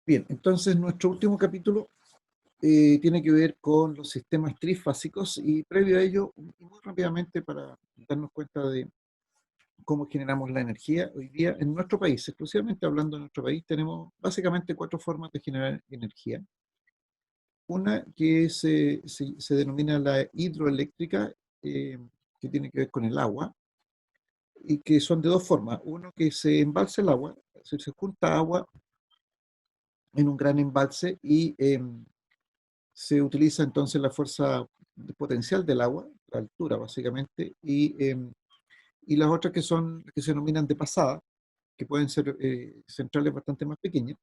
Bien, entonces nuestro último capítulo tiene que ver con los sistemas trifásicos y previo a ello, y muy rápidamente para darnos cuenta de cómo generamos la energía. Hoy día en nuestro país, exclusivamente hablando de nuestro país, tenemos básicamente cuatro formas de generar energía. Una que se denomina la hidroeléctrica, que tiene que ver con el agua, y que son de dos formas. Uno que se embalsa el agua, es decir, se junta agua en un gran embalse y se utiliza entonces la fuerza potencial del agua, la altura básicamente, y las otras que se denominan de pasada, que pueden ser centrales bastante más pequeñas,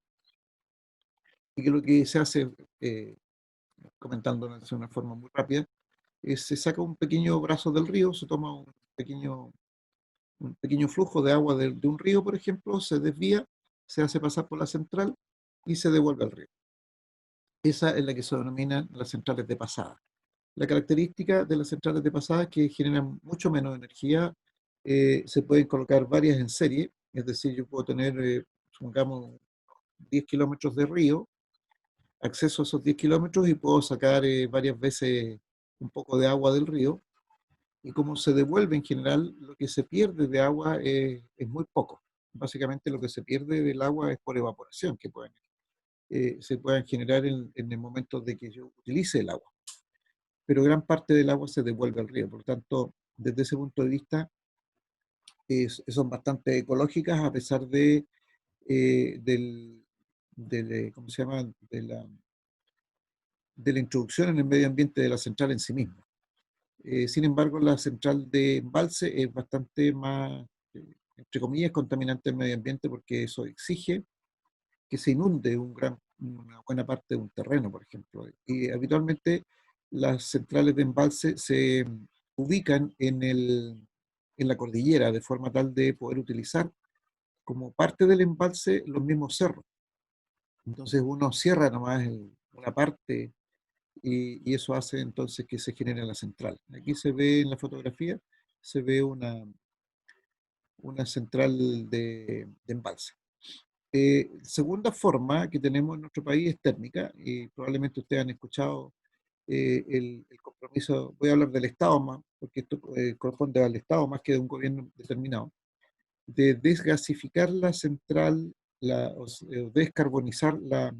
y que lo que se hace, eh, comentando de una forma muy rápida, es se saca un pequeño brazo del río, se toma un pequeño flujo de agua de un río, por ejemplo, se desvía, se hace pasar por la central y se devuelve al río. Esa es la que se denominan las centrales de pasada. La característica de las centrales de pasada es que generan mucho menos energía, se pueden colocar varias en serie, es decir, yo puedo tener, supongamos, 10 kilómetros de río, acceso a esos 10 kilómetros y puedo sacar varias veces un poco de agua del río, y como se devuelve en general, lo que se pierde de agua es muy poco. Básicamente lo que se pierde del agua es por evaporación, que se puedan generar en el momento de que yo utilice el agua, pero gran parte del agua se devuelve al río. Por lo tanto, desde ese punto de vista, son bastante ecológicas a pesar ¿cómo se llama? De la introducción en el medio ambiente de la central en sí misma. Sin embargo, la central de embalse es bastante más, entre comillas, contaminante del medio ambiente porque eso exige que se inunde una buena parte de un terreno, por ejemplo. Y habitualmente las centrales de embalse se ubican en la cordillera, de forma tal de poder utilizar como parte del embalse los mismos cerros. Entonces uno cierra nomás una parte y eso hace entonces que se genere la central. Aquí se ve en la fotografía, se ve una central de embalse. Segunda forma que tenemos en nuestro país es térmica, y probablemente ustedes han escuchado el compromiso, voy a hablar del Estado más, porque esto corresponde al Estado más que de un gobierno determinado, de desgasificar la central, descarbonizar la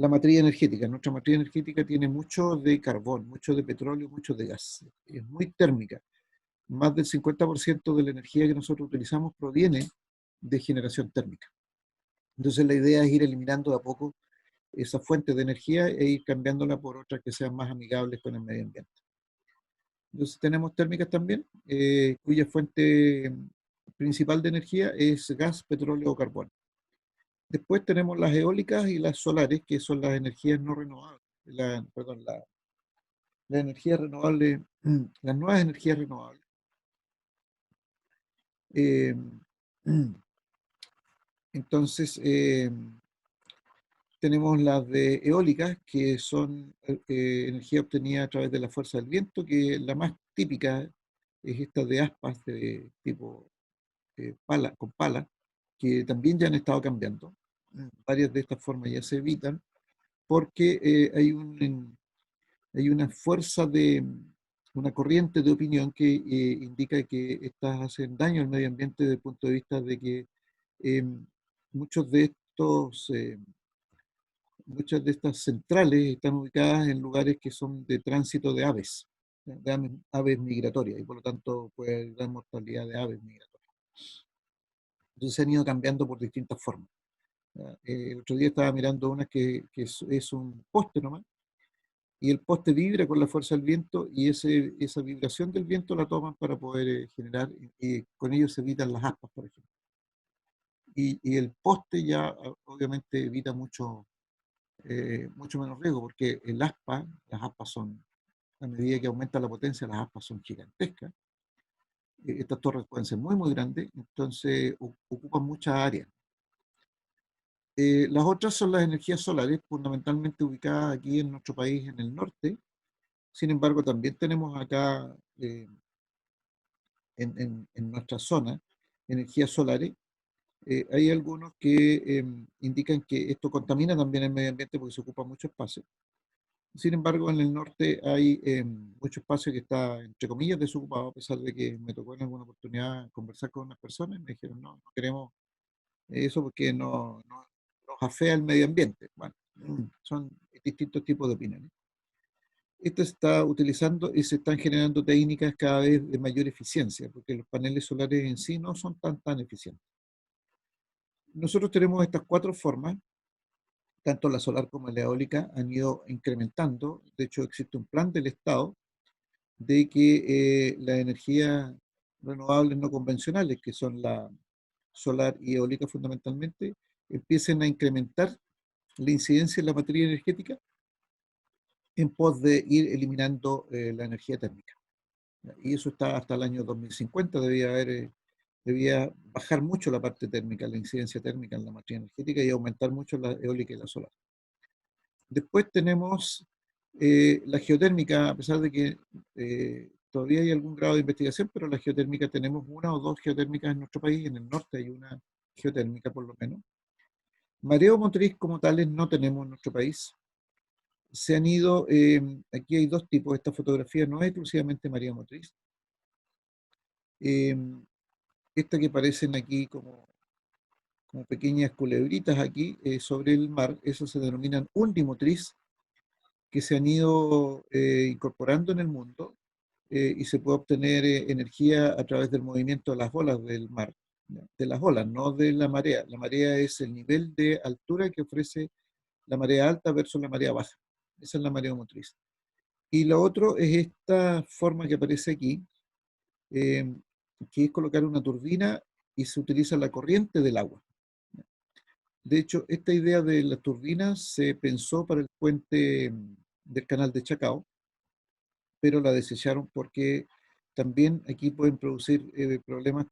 matriz energética. Nuestra matriz energética tiene mucho de carbón, mucho de petróleo, mucho de gas. Es muy térmica. Más del 50% de la energía que nosotros utilizamos proviene de generación térmica. Entonces la idea es ir eliminando de a poco esas fuentes de energía e ir cambiándola por otras que sean más amigables con el medio ambiente. Entonces tenemos térmicas también, cuya fuente principal de energía es gas, petróleo o carbón. Después tenemos las eólicas y las solares, que son las energías no renovables, perdón, la energía renovable, las nuevas energías renovables. Eh, entonces, tenemos las de eólicas, que son energía obtenida a través de la fuerza del viento, que la más típica es esta de aspas de tipo con pala, que también ya han estado cambiando. Varias de estas formas ya se evitan porque hay una fuerza una corriente de opinión que indica que estas hacen daño al medio ambiente desde el punto de vista de que eh, muchos de estos, muchas de estas centrales están ubicadas en lugares que son de tránsito de aves, aves migratorias, y por lo tanto puede haber gran mortalidad de aves migratorias. Entonces se han ido cambiando por distintas formas. El otro día estaba mirando una que es un poste nomás, y el poste vibra con la fuerza del viento, y esa vibración del viento la toman para poder generar, y con ello se evitan las aspas, por ejemplo. Y el poste ya obviamente evita mucho menos riesgo, porque las aspas son, a medida que aumenta la potencia, las aspas son gigantescas. Estas torres pueden ser muy, muy grandes, entonces ocupan mucha área. Las otras son las energías solares, fundamentalmente ubicadas aquí en nuestro país en el norte. Sin embargo, también tenemos acá en nuestra zona energías solares, Hay algunos que indican que esto contamina también el medio ambiente porque se ocupa mucho espacio. Sin embargo, en el norte hay mucho espacio que está, entre comillas, desocupado, a pesar de que me tocó en alguna oportunidad conversar con unas personas y me dijeron, no, no queremos eso porque nos afea el medio ambiente. Bueno, son distintos tipos de opiniones. Esto se está utilizando y se están generando técnicas cada vez de mayor eficiencia, porque los paneles solares en sí no son tan eficientes. Nosotros tenemos estas cuatro formas, tanto la solar como la eólica han ido incrementando. De hecho, existe un plan del Estado de que las energías renovables no convencionales, que son la solar y eólica fundamentalmente, empiecen a incrementar la incidencia en la materia energética en pos de ir eliminando la energía térmica. Y eso está hasta el año 2050, debía bajar mucho la parte térmica, la incidencia térmica en la materia energética y aumentar mucho la eólica y la solar. Después tenemos la geotérmica, a pesar de que todavía hay algún grado de investigación, pero la geotérmica tenemos una o dos geotérmicas en nuestro país, en el norte hay una geotérmica por lo menos. Mareo motriz como tales no tenemos en nuestro país. Se han ido, aquí hay dos tipos, esta fotografía no es exclusivamente mareo motriz. Esta que aparecen aquí como pequeñas culebritas aquí sobre el mar, eso se denominan undimotriz, que se han ido incorporando en el mundo y se puede obtener energía a través del movimiento de las olas del mar, ¿ya? De las olas, no de la marea. La marea es el nivel de altura que ofrece la marea alta versus la marea baja. Esa es la mareomotriz. Y lo otro es esta forma que aparece aquí, eh, que es colocar una turbina y se utiliza la corriente del agua. De hecho, esta idea de las turbinas se pensó para el puente del canal de Chacao, pero la desecharon porque también aquí pueden producir problemas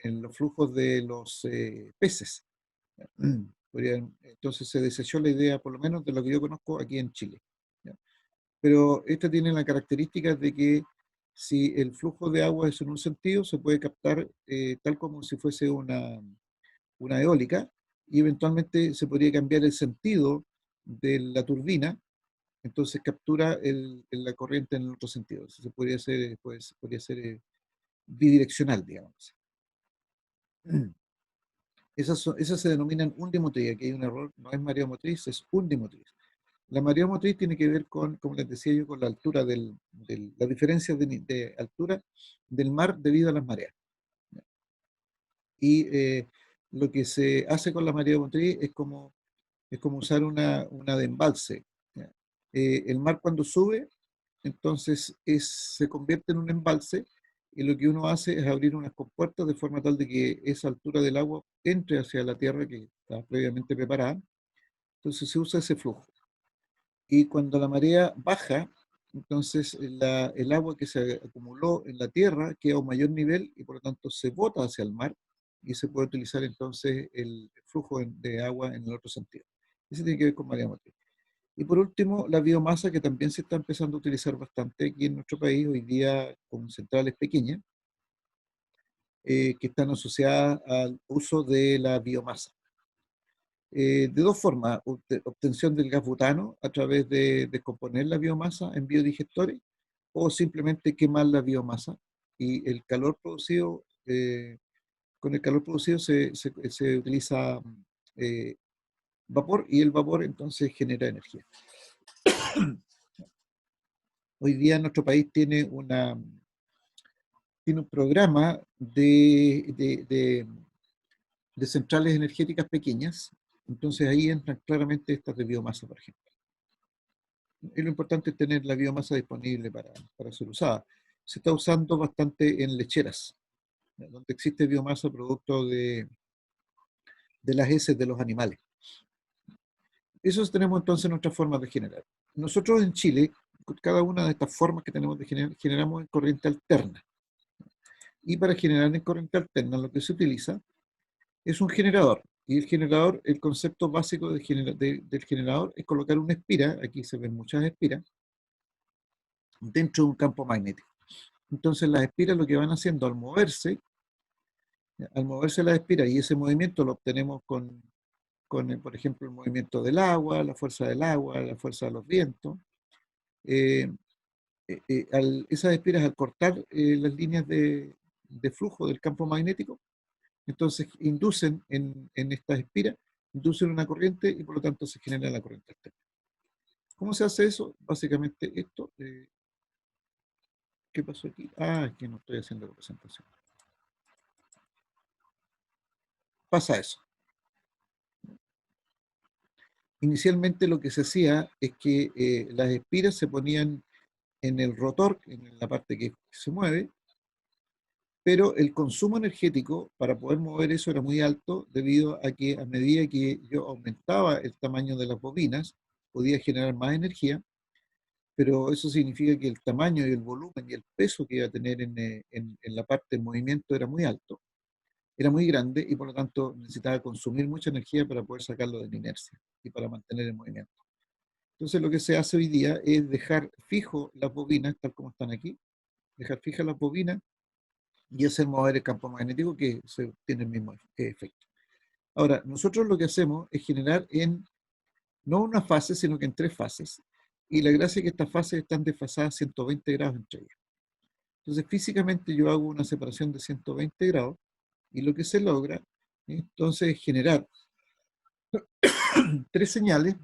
en los flujos de los peces. Entonces se desechó la idea, por lo menos de lo que yo conozco aquí en Chile. ¿Ya? Pero esta tiene la característica de que si el flujo de agua es en un sentido, se puede captar tal como si fuese una eólica y eventualmente se podría cambiar el sentido de la turbina, entonces captura la corriente en el otro sentido. Eso se podría hacer, pues, podría ser bidireccional, digamos. Esas se denominan undimotriz, aquí hay un error, no es mareomotriz, es undimotriz. La mareomotriz tiene que ver con, como les decía yo, con la altura la diferencia de altura del mar debido a las mareas. Y lo que se hace con la mareomotriz es como usar una de embalse. ¿Ya? El mar cuando sube, entonces se convierte en un embalse y lo que uno hace es abrir unas compuertas de forma tal de que esa altura del agua entre hacia la tierra que está previamente preparada. Entonces se usa ese flujo. Y cuando la marea baja, entonces el agua que se acumuló en la tierra queda a un mayor nivel y por lo tanto se bota hacia el mar y se puede utilizar entonces el flujo de agua en el otro sentido. Ese tiene que ver con marea motriz. Y por último, la biomasa, que también se está empezando a utilizar bastante aquí en nuestro país, hoy día con centrales pequeñas, que están asociadas al uso de la biomasa. De dos formas, obtención del gas butano a través de descomponer la biomasa en biodigestores o simplemente quemar la biomasa y el calor producido, con el calor producido se utiliza eh, vapor y el vapor entonces genera energía. Hoy día nuestro país tiene un programa de centrales energéticas pequeñas, entonces ahí entran claramente estas de biomasa, por ejemplo. Y lo importante es tener la biomasa disponible para ser usada. Se está usando bastante en lecheras, donde existe biomasa producto de las heces de los animales. Eso tenemos entonces nuestras formas de generar. Nosotros en Chile, cada una de estas formas que tenemos de generar, generamos en corriente alterna. Y para generar en corriente alterna lo que se utiliza es un generador. Y el generador, el concepto básico del generador es colocar una espira, aquí se ven muchas espiras, dentro de un campo magnético. Entonces las espiras lo que van haciendo al moverse Al moverse la espira, y ese movimiento lo obtenemos por ejemplo, el movimiento del agua, la fuerza del agua, la fuerza de los vientos. eh, Esas espiras, al cortar las líneas de flujo del campo magnético, entonces inducen en estas espiras, inducen una corriente y por lo tanto se genera la corriente alterna. ¿Cómo se hace eso? Básicamente esto. ¿Qué pasó aquí? Ah, es que no estoy haciendo representación. Pasa eso. Inicialmente lo que se hacía es que las espiras se ponían en el rotor, en la parte que se mueve, pero el consumo energético para poder mover eso era muy alto debido a que a medida que yo aumentaba el tamaño de las bobinas, podía generar más energía, pero eso significa que el tamaño y el volumen y el peso que iba a tener en la parte de movimiento era muy alto, era muy grande y por lo tanto necesitaba consumir mucha energía para poder sacarlo de la inercia y para mantener el movimiento. Entonces lo que se hace hoy día es dejar fijo las bobinas, tal como están aquí, dejar fijas las bobinas y hacer mover el campo magnético que se tiene el mismo efecto. Ahora, nosotros lo que hacemos es generar no una fase, sino que en tres fases. Y la gracia es que estas fases están desfasadas 120 grados entre ellas. Entonces, físicamente yo hago una separación de 120 grados y lo que se logra, entonces, es generar tres señales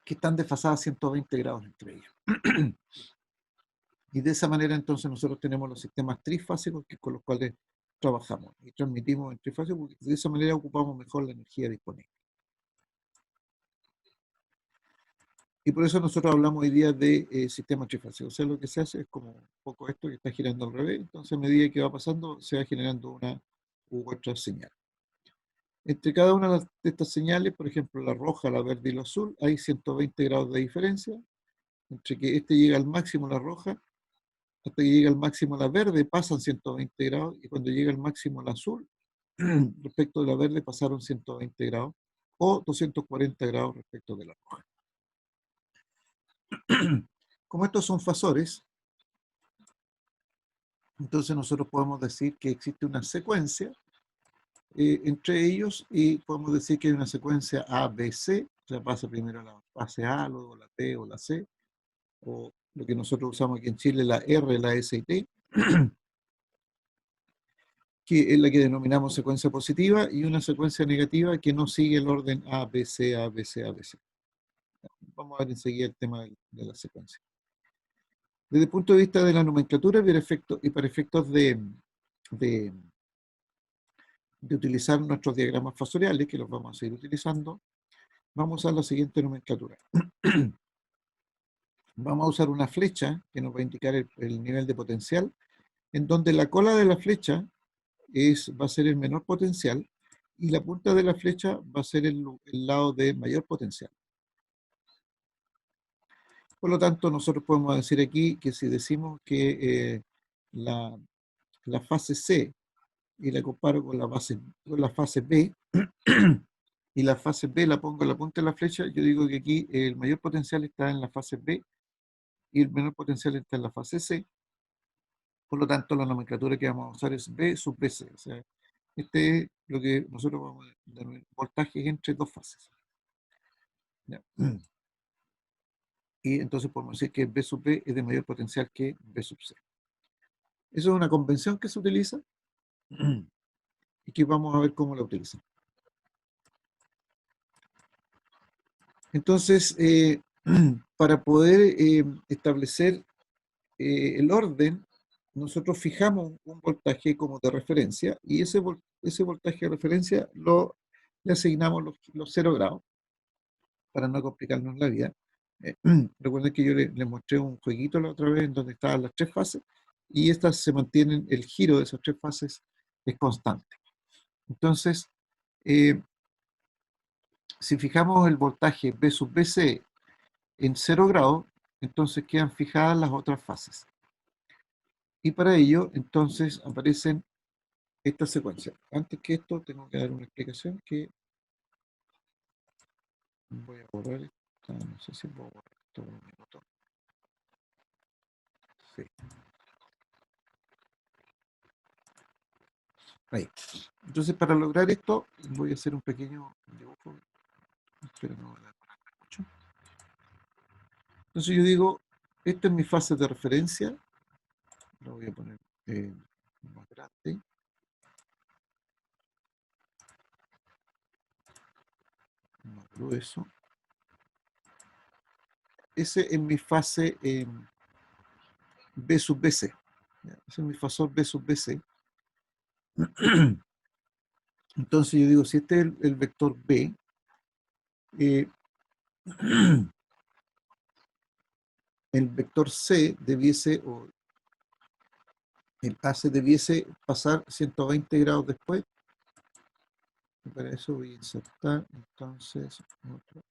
que están desfasadas 120 grados entre ellas. Y de esa manera entonces nosotros tenemos los sistemas trifásicos con los cuales trabajamos y transmitimos en trifásico porque de esa manera ocupamos mejor la energía disponible. Y por eso nosotros hablamos hoy día de sistemas trifásicos. O sea, lo que se hace es como un poco esto que está girando al revés, entonces a medida que va pasando se va generando una u otra señal. Entre cada una de estas señales, por ejemplo la roja, la verde y la azul, hay 120 grados de diferencia. Entre que este llega al máximo la roja, hasta que llega al máximo la verde, pasan 120 grados, y cuando llega al máximo la azul, respecto de la verde pasaron 120 grados, o 240 grados respecto de la roja. Como estos son fasores, entonces nosotros podemos decir que existe una secuencia entre ellos y podemos decir que hay una secuencia A, B, C, o sea, pasa primero la fase A, luego la T o la C, o lo que nosotros usamos aquí en Chile, la R, la S y T, que es la que denominamos secuencia positiva, y una secuencia negativa que no sigue el orden A, B, C, A, B, C, A, B, C. Vamos a ver enseguida el tema de la secuencia. Desde el punto de vista de la nomenclatura y para efectos de, de utilizar nuestros diagramas fasoriales, que los vamos a seguir utilizando, vamos a usar la siguiente nomenclatura. Vamos a usar una flecha que nos va a indicar el nivel de potencial, en donde la cola de la flecha va a ser el menor potencial y la punta de la flecha va a ser el lado de mayor potencial. Por lo tanto, nosotros podemos decir aquí que si decimos que la fase C y la comparo con la fase B, y la fase B la pongo en la punta de la flecha, yo digo que aquí el mayor potencial está en la fase B y el menor potencial está en la fase C. Por lo tanto, la nomenclatura que vamos a usar es B sub BC. O sea, este es lo que nosotros vamos a denominar voltajes entre dos fases. ¿Ya? Y entonces podemos decir que B sub B es de mayor potencial que B sub C. Eso es una convención que se utiliza y que vamos a ver cómo la utilizan. Entonces, para poder establecer el orden, nosotros fijamos un voltaje como de referencia y ese voltaje de referencia le asignamos los 0 grados para no complicarnos la vida. Recuerden que yo les mostré un jueguito la otra vez en donde estaban las tres fases y estas se mantienen, el giro de esas tres fases es constante. Entonces, si fijamos el voltaje B sub BC en 0 grados, entonces quedan fijadas las otras fases. Y para ello, entonces, aparecen esta secuencia. Antes que esto, tengo que dar una explicación que voy a borrar esta, no sé si puedo borrar esto en un minuto. Sí. Ahí. Entonces, para lograr esto, voy a hacer un pequeño dibujo. Espero no demorar mucho. Entonces yo digo, esta es mi fase de referencia. Lo voy a poner más grande. Más grueso. Ese es mi fase B sub BC. Ese es mi fasor B sub BC. Entonces yo digo, si este es el vector B, el vector C debiese, o el AC debiese pasar 120 grados después. Y para eso voy a insertar entonces otro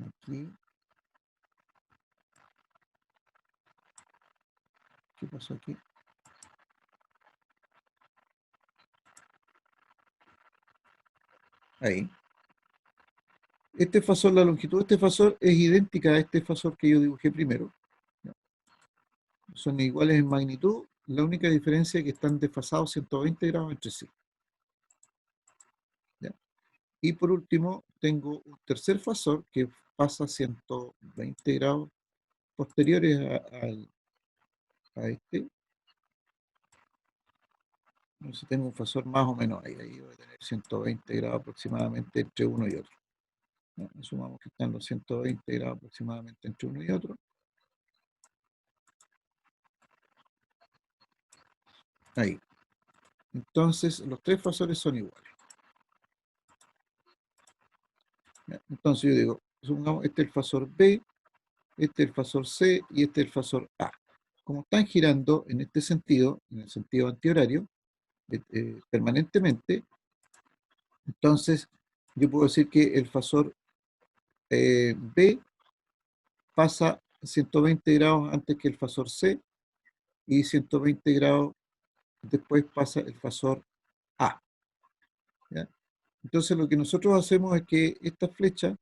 aquí. ¿Qué pasó aquí? Ahí. Este fasor, la longitud de este fasor es idéntica a este fasor que yo dibujé primero. Son iguales en magnitud, la única diferencia es que están desfasados 120 grados entre sí. ¿Ya? Y por último, tengo un tercer fasor que pasa 120 grados posteriores a este. Entonces tengo un fasor más o menos ahí voy a tener 120 grados aproximadamente entre uno y otro. ¿Ya? Sumamos que están los 120 grados aproximadamente entre uno y otro. Ahí. Entonces los tres fasores son iguales. ¿Ya? Entonces yo digo, supongamos, este es el fasor B, este es el fasor C y este es el fasor A. Como están girando en este sentido, en el sentido antihorario, permanentemente, entonces yo puedo decir que el fasor B pasa 120 grados antes que el fasor C y 120 grados después pasa el fasor A. ¿Ya? Entonces lo que nosotros hacemos es que esta flecha,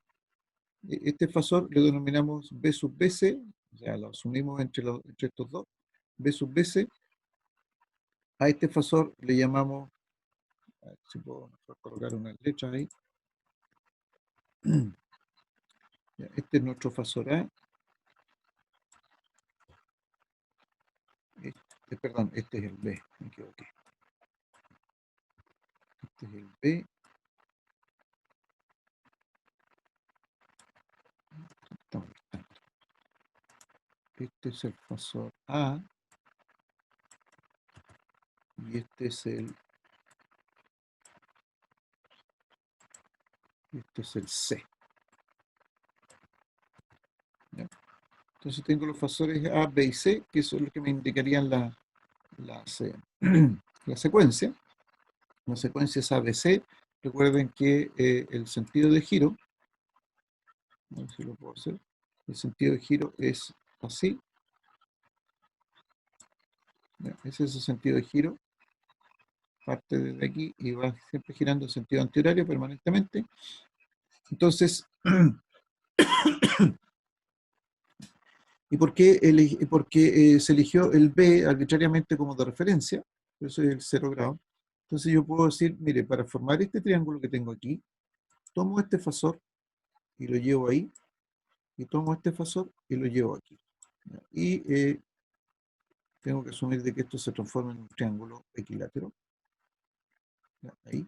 este fasor le denominamos B sub BC, o sea, lo asumimos entre estos dos, B sub BC. A este fasor le llamamos, a ver si puedo colocar unas letras ahí. Este es nuestro fasor A. Perdón, este es el B, me equivoqué. Este es el B. Este es el fasor A. Y este es el C. ¿Ya? Entonces tengo los fasores A, B y C, que son los que me indicarían la secuencia. La secuencia es ABC. Recuerden que el sentido de giro, a ver si lo puedo hacer, el sentido de giro es así. ¿Ya? Ese es el sentido de giro. Parte desde aquí y va siempre girando en sentido antihorario permanentemente. Entonces, ¿y por qué, se eligió el B arbitrariamente como de referencia? Eso es el 0 grado. Entonces yo puedo decir, mire, para formar este triángulo que tengo aquí, tomo este fasor y lo llevo ahí, y tomo este fasor y lo llevo aquí. Y tengo que asumir de que esto se transforma en un triángulo equilátero. Ahí.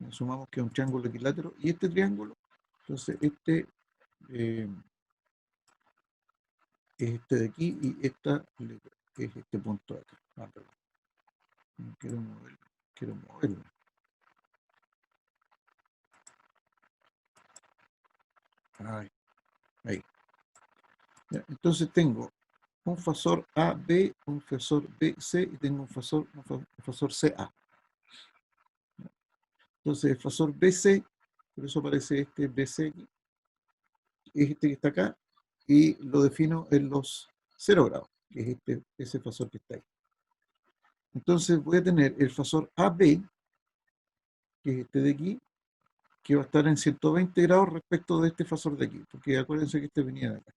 Asumamos que es un triángulo equilátero. Y este triángulo, entonces este es este de aquí y esta es este punto de acá. Perdón. No quiero moverlo. Quiero moverlo. Ahí. ¿Ya? Entonces tengo un fasor AB, un fasor BC y tengo un fasor CA. Entonces el fasor BC, por eso aparece este BC aquí, es este que está acá, y lo defino en los 0 grados, que es ese fasor que está ahí. Entonces voy a tener el fasor AB, que es este de aquí, que va a estar en 120 grados respecto de este fasor de aquí, porque acuérdense que este venía de acá.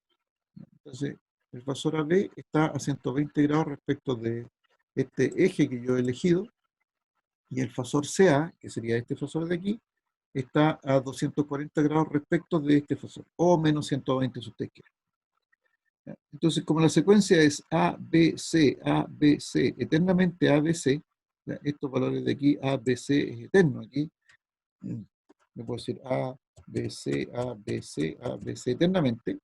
Entonces, el fasor AB está a 120 grados respecto de este eje que yo he elegido, y el fasor CA, que sería este fasor de aquí, está a 240 grados respecto de este fasor, o menos 120 si usted quiere. Entonces, como la secuencia es A, B, C, A, B, C, eternamente A, B, C, estos valores de aquí, A, B, C, es eterno aquí, me puedo decir A, B, C, A, B, C, A, B, C, eternamente.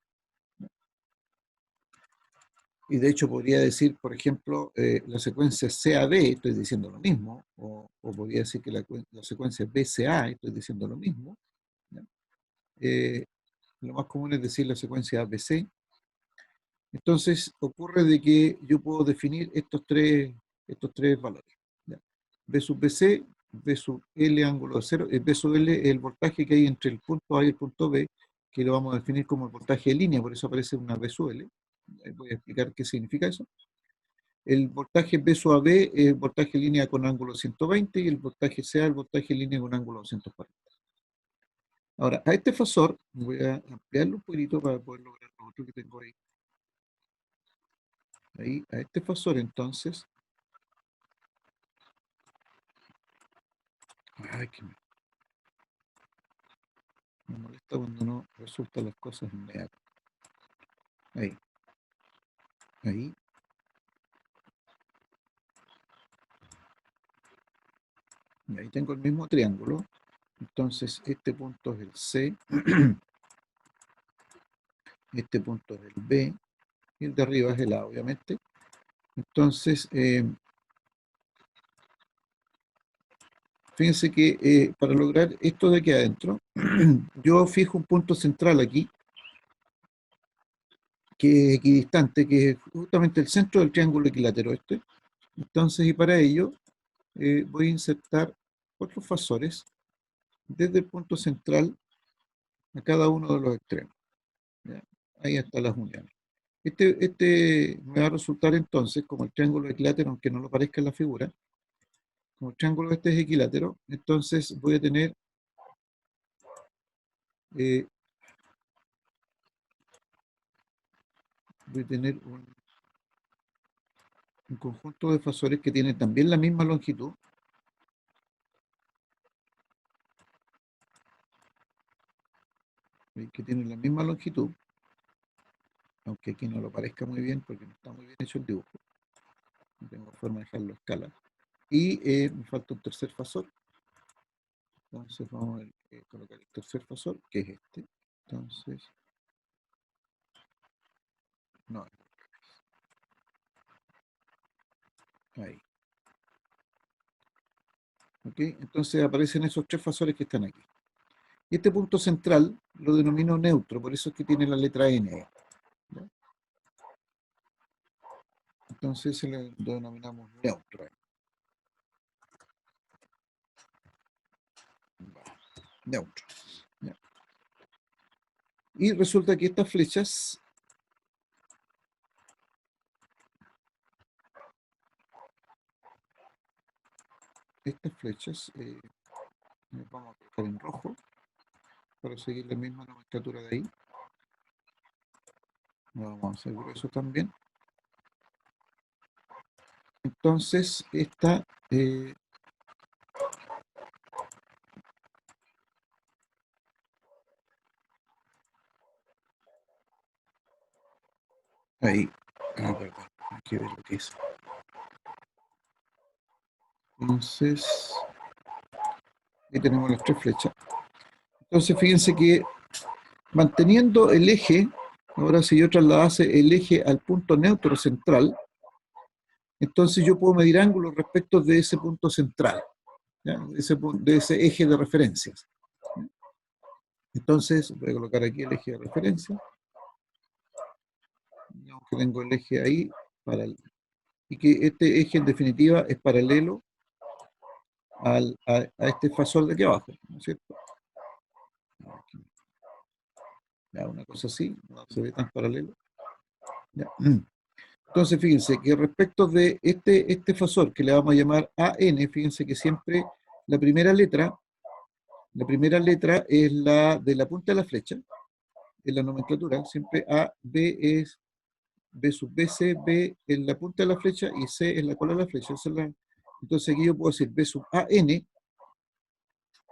Y de hecho podría decir, por ejemplo, la secuencia CAD, estoy diciendo lo mismo, o podría decir que la secuencia BCA, estoy diciendo lo mismo. Lo más común es decir la secuencia ABC. Entonces ocurre de que yo puedo definir estos tres valores. ¿Ya? B sub BC, B sub L ángulo de cero, B sub L es el voltaje que hay entre el punto A y el punto B, que lo vamos a definir como el voltaje de línea, por eso aparece una B sub L. Voy a explicar qué significa eso. El voltaje B sub AB es el voltaje en línea con ángulo 120 y el voltaje CA el voltaje en línea con ángulo 240. Ahora, a este fasor, voy a ampliarlo un poquito para poder lograr lo otro que tengo ahí. Ahí, a este fasor, entonces, ay, que me molesta cuando no resultan las cosas inmediatas. Ahí, ahí. Y ahí tengo el mismo triángulo. Entonces, este punto es el C, este punto es el B, y el de arriba es el A, obviamente. Entonces, fíjense que para lograr esto de aquí adentro, yo fijo un punto central aquí, que es equidistante, que es justamente el centro del triángulo equilátero este. Entonces, y para ello, voy a insertar otros fasores desde el punto central a cada uno de los extremos. ¿Ya? Ahí están las uniones. Este me va a resultar entonces como el triángulo equilátero, aunque no lo parezca en la figura. Como el triángulo este es equilátero, entonces voy a tener eh, un conjunto de fasores que tienen también la misma longitud. Que tienen la misma longitud, aunque aquí no lo parezca muy bien porque no está muy bien hecho el dibujo. No tengo forma de dejarlo a escala. Y me falta un tercer fasor. Entonces vamos a colocar el tercer fasor, que es este. Entonces, no, ahí. ¿Ok? Entonces aparecen esos tres fasores que están aquí. Y este punto central lo denomino neutro, por eso es que tiene la letra N. ¿Ya? Entonces se lo denominamos neutro. Neutro. ¿Ya? Y resulta que estas flechas las vamos a colocar en rojo para seguir la misma nomenclatura de ahí. Vamos a hacer grueso también. Entonces, esta ahí. Ah, perdón, hay que ver lo que es. Entonces, ahí tenemos las tres flechas. Entonces, fíjense que manteniendo el eje, ahora si yo trasladase el eje al punto neutro central, entonces yo puedo medir ángulos respecto de ese punto central, ¿ya? De ese eje de referencias. Entonces, voy a colocar aquí el eje de referencia. Digamos que tengo el eje ahí, y que este eje en definitiva es paralelo a este fasor de aquí abajo, ¿no es cierto? Ya, una cosa así, no se ve tan paralelo. Ya. Entonces, fíjense que respecto de este fasor que le vamos a llamar AN, fíjense que siempre la primera letra es la de la punta de la flecha, en la nomenclatura, siempre A, B es B sub BC, B en la punta de la flecha y C en la cola de la flecha. Entonces aquí yo puedo decir B sub AN,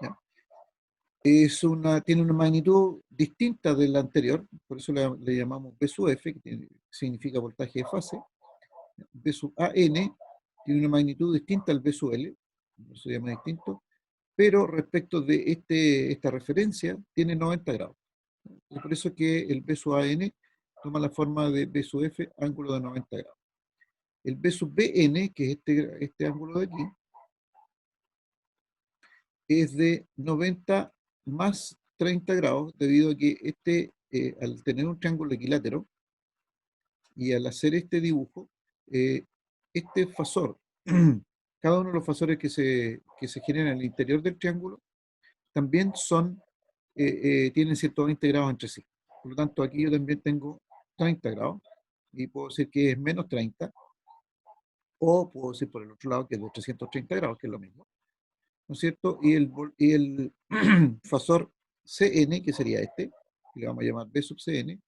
¿ya? Tiene una magnitud distinta de la anterior, por eso le llamamos B sub F, que significa voltaje de fase. B sub AN tiene una magnitud distinta al B sub L, no se llama distinto, pero respecto de esta referencia tiene 90 grados. Y por eso que el B sub AN toma la forma de B sub F, ángulo de 90 grados. El B sub BN, que es este ángulo de aquí, es de 90 más 30 grados, debido a que al tener un triángulo equilátero y al hacer este dibujo, este fasor, cada uno de los fasores que se generan en el interior del triángulo, también tienen 120 grados entre sí. Por lo tanto, aquí yo también tengo 30 grados, y puedo decir que es menos 30, o puedo decir por el otro lado que es de 330 grados, que es lo mismo, ¿no es cierto? Y el fasor CN, que sería este, que le vamos a llamar B sub CN,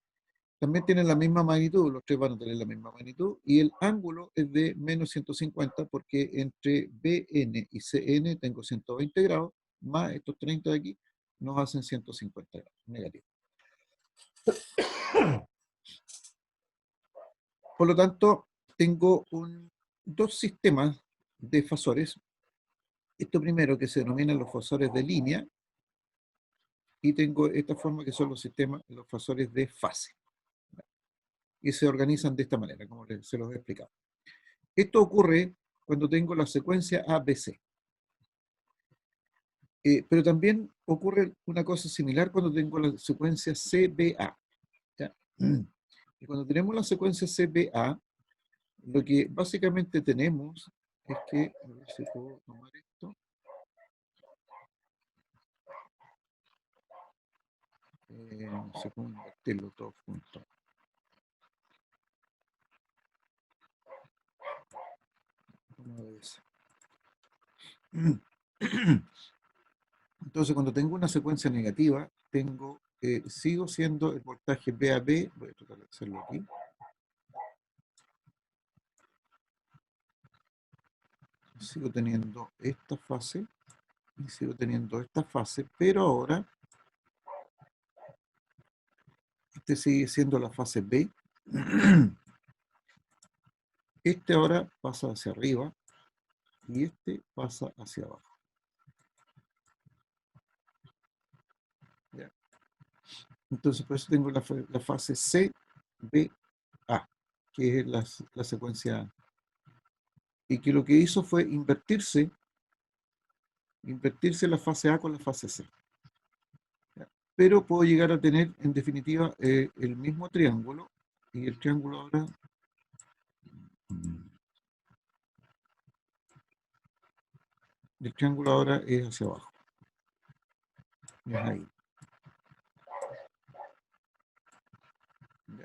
también tienen la misma magnitud, los tres van a tener la misma magnitud, y el ángulo es de menos 150, porque entre BN y CN tengo 120 grados, más estos 30 de aquí, nos hacen 150 grados, negativo. Por lo tanto, tengo dos sistemas de fasores. Esto primero, que se denominan los fasores de línea, y tengo esta forma, que son los fasores de fase, y se organizan de esta manera, como se los he explicado. Esto ocurre cuando tengo la secuencia ABC. Pero también ocurre una cosa similar cuando tengo la secuencia CBA, ¿ya? Y cuando tenemos la secuencia CBA, lo que básicamente tenemos es que, a ver si puedo tomar esto, no sé cómo invertirlo todo junto. Entonces, cuando tengo una secuencia negativa, sigo siendo el voltaje BAB, voy a tratar de hacerlo aquí. Sigo teniendo esta fase y sigo teniendo esta fase, pero ahora este sigue siendo la fase B. Este ahora pasa hacia arriba y este pasa hacia abajo. ¿Ya? Entonces, por eso tengo la fase CBA, que es la secuencia, y que lo que hizo fue invertirse la fase A con la fase C. ¿Ya? Pero puedo llegar a tener, en definitiva, el mismo triángulo, y el triángulo ahora es hacia abajo. Es ahí.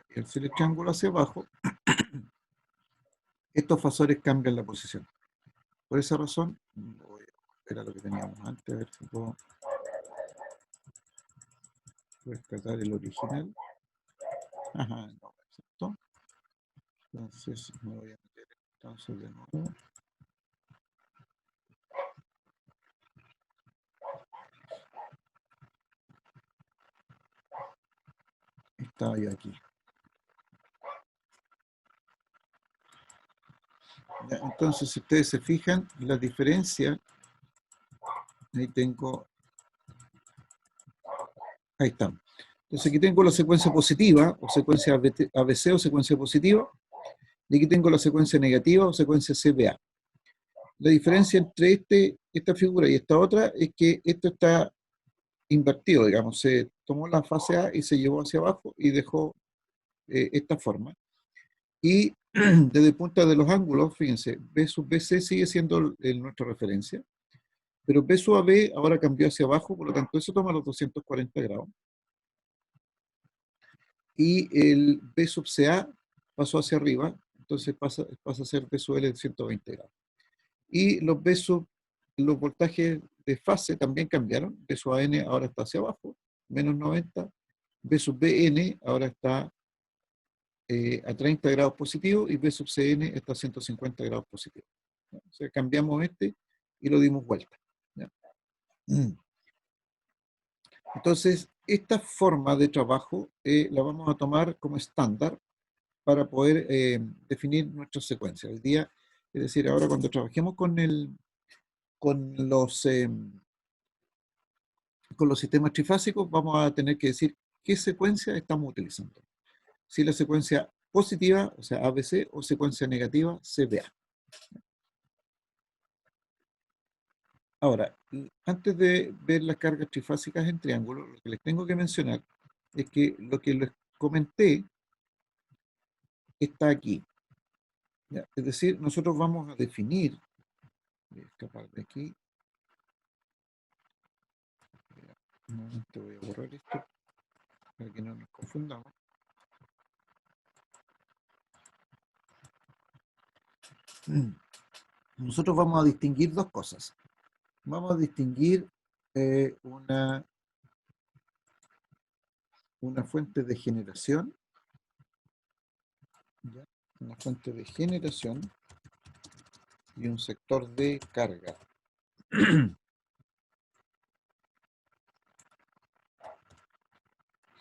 Y al ser el triángulo hacia abajo, estos fasores cambian la posición. Por esa razón, voy a ver a lo que teníamos antes, a ver si puedo rescatar el original. Ajá, no, ¿cierto? Entonces me voy a meter entonces de nuevo. Estaba yo aquí. Ya, entonces, si ustedes se fijan, la diferencia, ahí tengo, ahí estamos. Entonces aquí tengo la secuencia positiva, o secuencia ABC o secuencia positiva, y aquí tengo la secuencia negativa o secuencia CBA. La diferencia entre esta figura y esta otra es que esto está invertido, digamos, se tomó la fase A y se llevó hacia abajo y dejó esta forma. Y desde el punto de los ángulos, fíjense, B sub BC sigue siendo nuestra referencia, pero B sub AB ahora cambió hacia abajo, por lo tanto eso toma los 240 grados. Y el B sub CA pasó hacia arriba, entonces pasa a ser B sub L de 120 grados. Y los voltajes de fase también cambiaron. B sub AN ahora está hacia abajo, menos 90. B sub BN ahora está a 30 grados positivos y B sub Cn está a 150 grados positivos. ¿Ya? O sea, cambiamos este y lo dimos vuelta. ¿Ya? Entonces, esta forma de trabajo la vamos a tomar como estándar para poder definir nuestras secuencias. Hoy día, es decir, ahora cuando trabajemos con con los sistemas trifásicos, vamos a tener que decir qué secuencia estamos utilizando. Si la secuencia positiva, o sea, ABC, o secuencia negativa, CBA. Ahora, antes de ver las cargas trifásicas en triángulo, lo que les tengo que mencionar es que lo que les comenté está aquí. ¿Ya? Es decir, nosotros vamos a definir, voy a escapar de aquí, un momento voy a borrar esto para que no nos confundamos. Nosotros vamos a distinguir dos cosas. Vamos a distinguir una fuente de generación, ¿ya? Una fuente de generación y un sector de carga.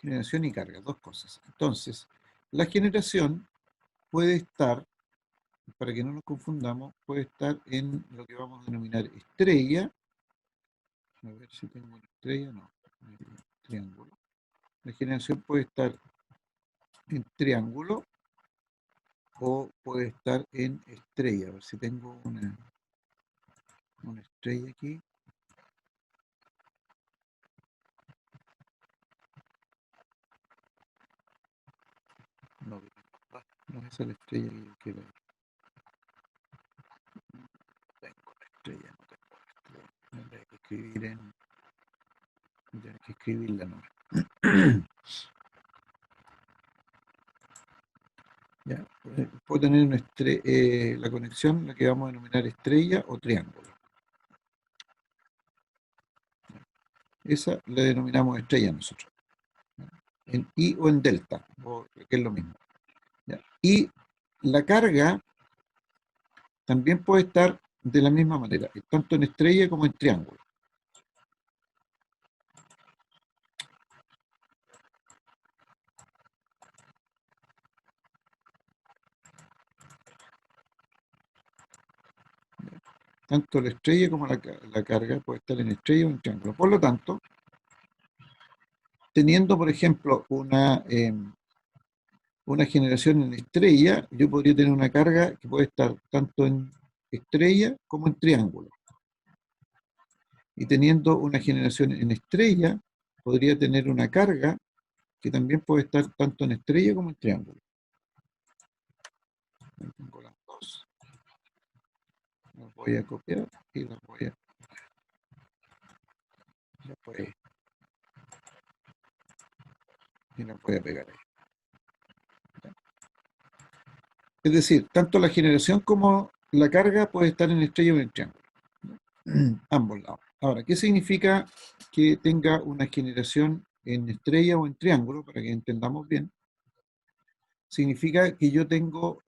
Generación y carga, dos cosas. Entonces, la generación puede estar, para que no nos confundamos, puede estar en lo que vamos a denominar estrella. A ver si tengo una estrella, no, triángulo. La generación puede estar en triángulo o puede estar en estrella. A ver si tengo una estrella aquí. No, no es esa la estrella que yo quiero. No tengo la estrella, no tengo la estrella. Tendré que escribir tendré que escribirla nomás. ¿Ya? Puedo tener la conexión, la que vamos a denominar estrella o triángulo. Esa la denominamos estrella nosotros. ¿Ya? En I o en delta, que es lo mismo. ¿Ya? Y la carga también puede estar de la misma manera, tanto en estrella como en triángulo. Tanto la estrella como la carga puede estar en estrella o en triángulo. Por lo tanto, teniendo, por ejemplo, una generación en estrella, yo podría tener una carga que puede estar tanto en estrella como en triángulo. Y teniendo una generación en estrella, podría tener una carga que también puede estar tanto en estrella como en triángulo. Tengo las dos. Las voy a copiar y las voy a... Y las voy a pegar ahí. Es decir, tanto la generación como la carga puede estar en estrella o en triángulo. Ambos lados. Ahora, ¿qué significa que tenga una generación en estrella o en triángulo? Para que entendamos bien. Significa que yo tengo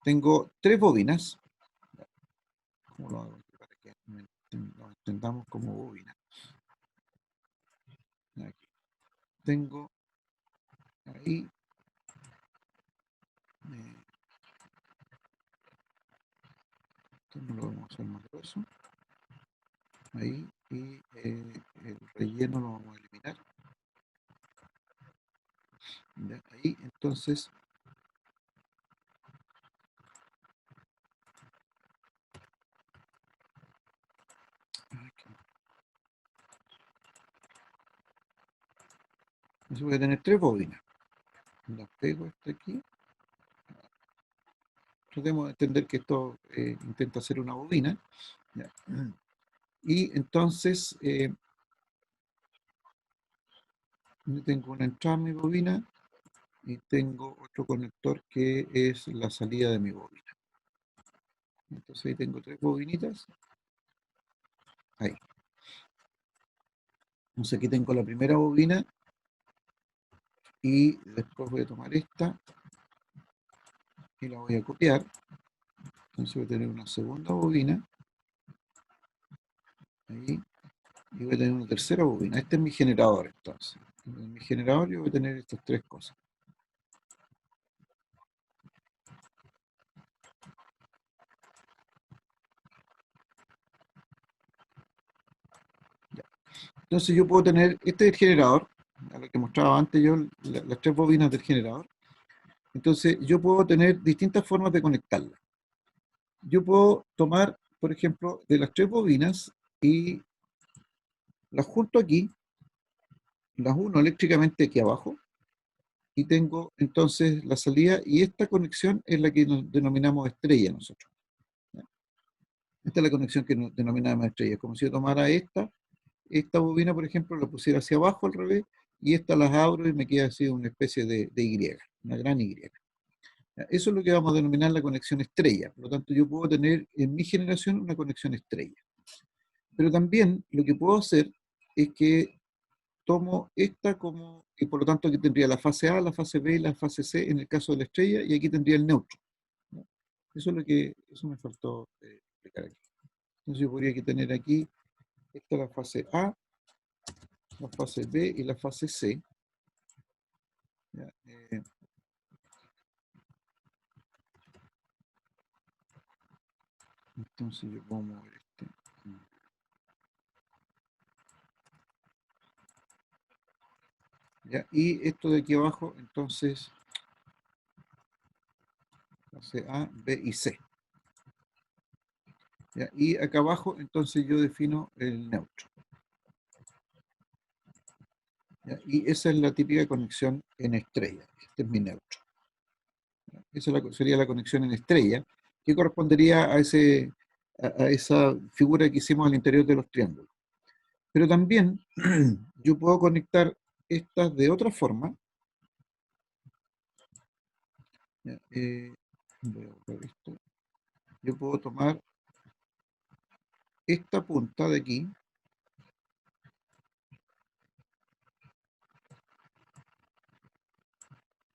tengo tres bobinas. ¿Cómo lo hago? Para que lo entendamos como bobina. Aquí. Tengo ahí esto no lo vamos a hacer más grueso. Ahí, y el relleno lo vamos a eliminar. ¿Ya? Ahí, entonces, voy a tener tres bobinas. Las pego hasta aquí. Tratemos de entender que esto intenta ser una bobina. ¿Ya? Y entonces, tengo una entrada en mi bobina y tengo otro conector que es la salida de mi bobina. Entonces ahí tengo tres bobinitas. Ahí. Entonces aquí tengo la primera bobina y después voy a tomar esta y la voy a copiar. Entonces voy a tener una segunda bobina ahí y voy a tener una tercera bobina. Este es mi generador entonces. En mi generador yo voy a tener estas tres cosas. Ya. Entonces yo puedo tener, este es el generador, a lo que mostraba antes yo, las tres bobinas del generador. Entonces yo puedo tener distintas formas de conectarlas. Yo puedo tomar, por ejemplo, de las tres bobinas y las junto aquí, las uno eléctricamente aquí abajo, y tengo entonces la salida, y esta conexión es la que nos denominamos estrella nosotros. ¿Ya? Esta es la conexión que nos denominamos estrella. Como si yo tomara esta bobina, por ejemplo, la pusiera hacia abajo al revés, y esta las abro y me queda así una especie de Y, una gran Y. ¿Ya? Eso es lo que vamos a denominar la conexión estrella. Por lo tanto, yo puedo tener en mi generación una conexión estrella. Pero también lo que puedo hacer es que tomo esta como, y por lo tanto aquí tendría la fase A, la fase B y la fase C en el caso de la estrella, y aquí tendría el neutro. ¿No? Eso es lo que, eso me faltó explicar aquí. Entonces yo podría tener aquí, esta es la fase A, la fase B y la fase C. ¿Ya? Entonces yo puedo mover este. ¿Ya? Y esto de aquí abajo, entonces, fase A, B y C. ¿Ya? Y acá abajo, entonces yo defino el neutro. ¿Ya? Y esa es la típica conexión en estrella. Este es mi neutro. Esa sería la conexión en estrella, que correspondería a esa figura que hicimos al interior de los triángulos. Pero también yo puedo conectar estas de otra forma. ¿Ya? Voy a borrar esto. Yo puedo tomar esta punta de aquí.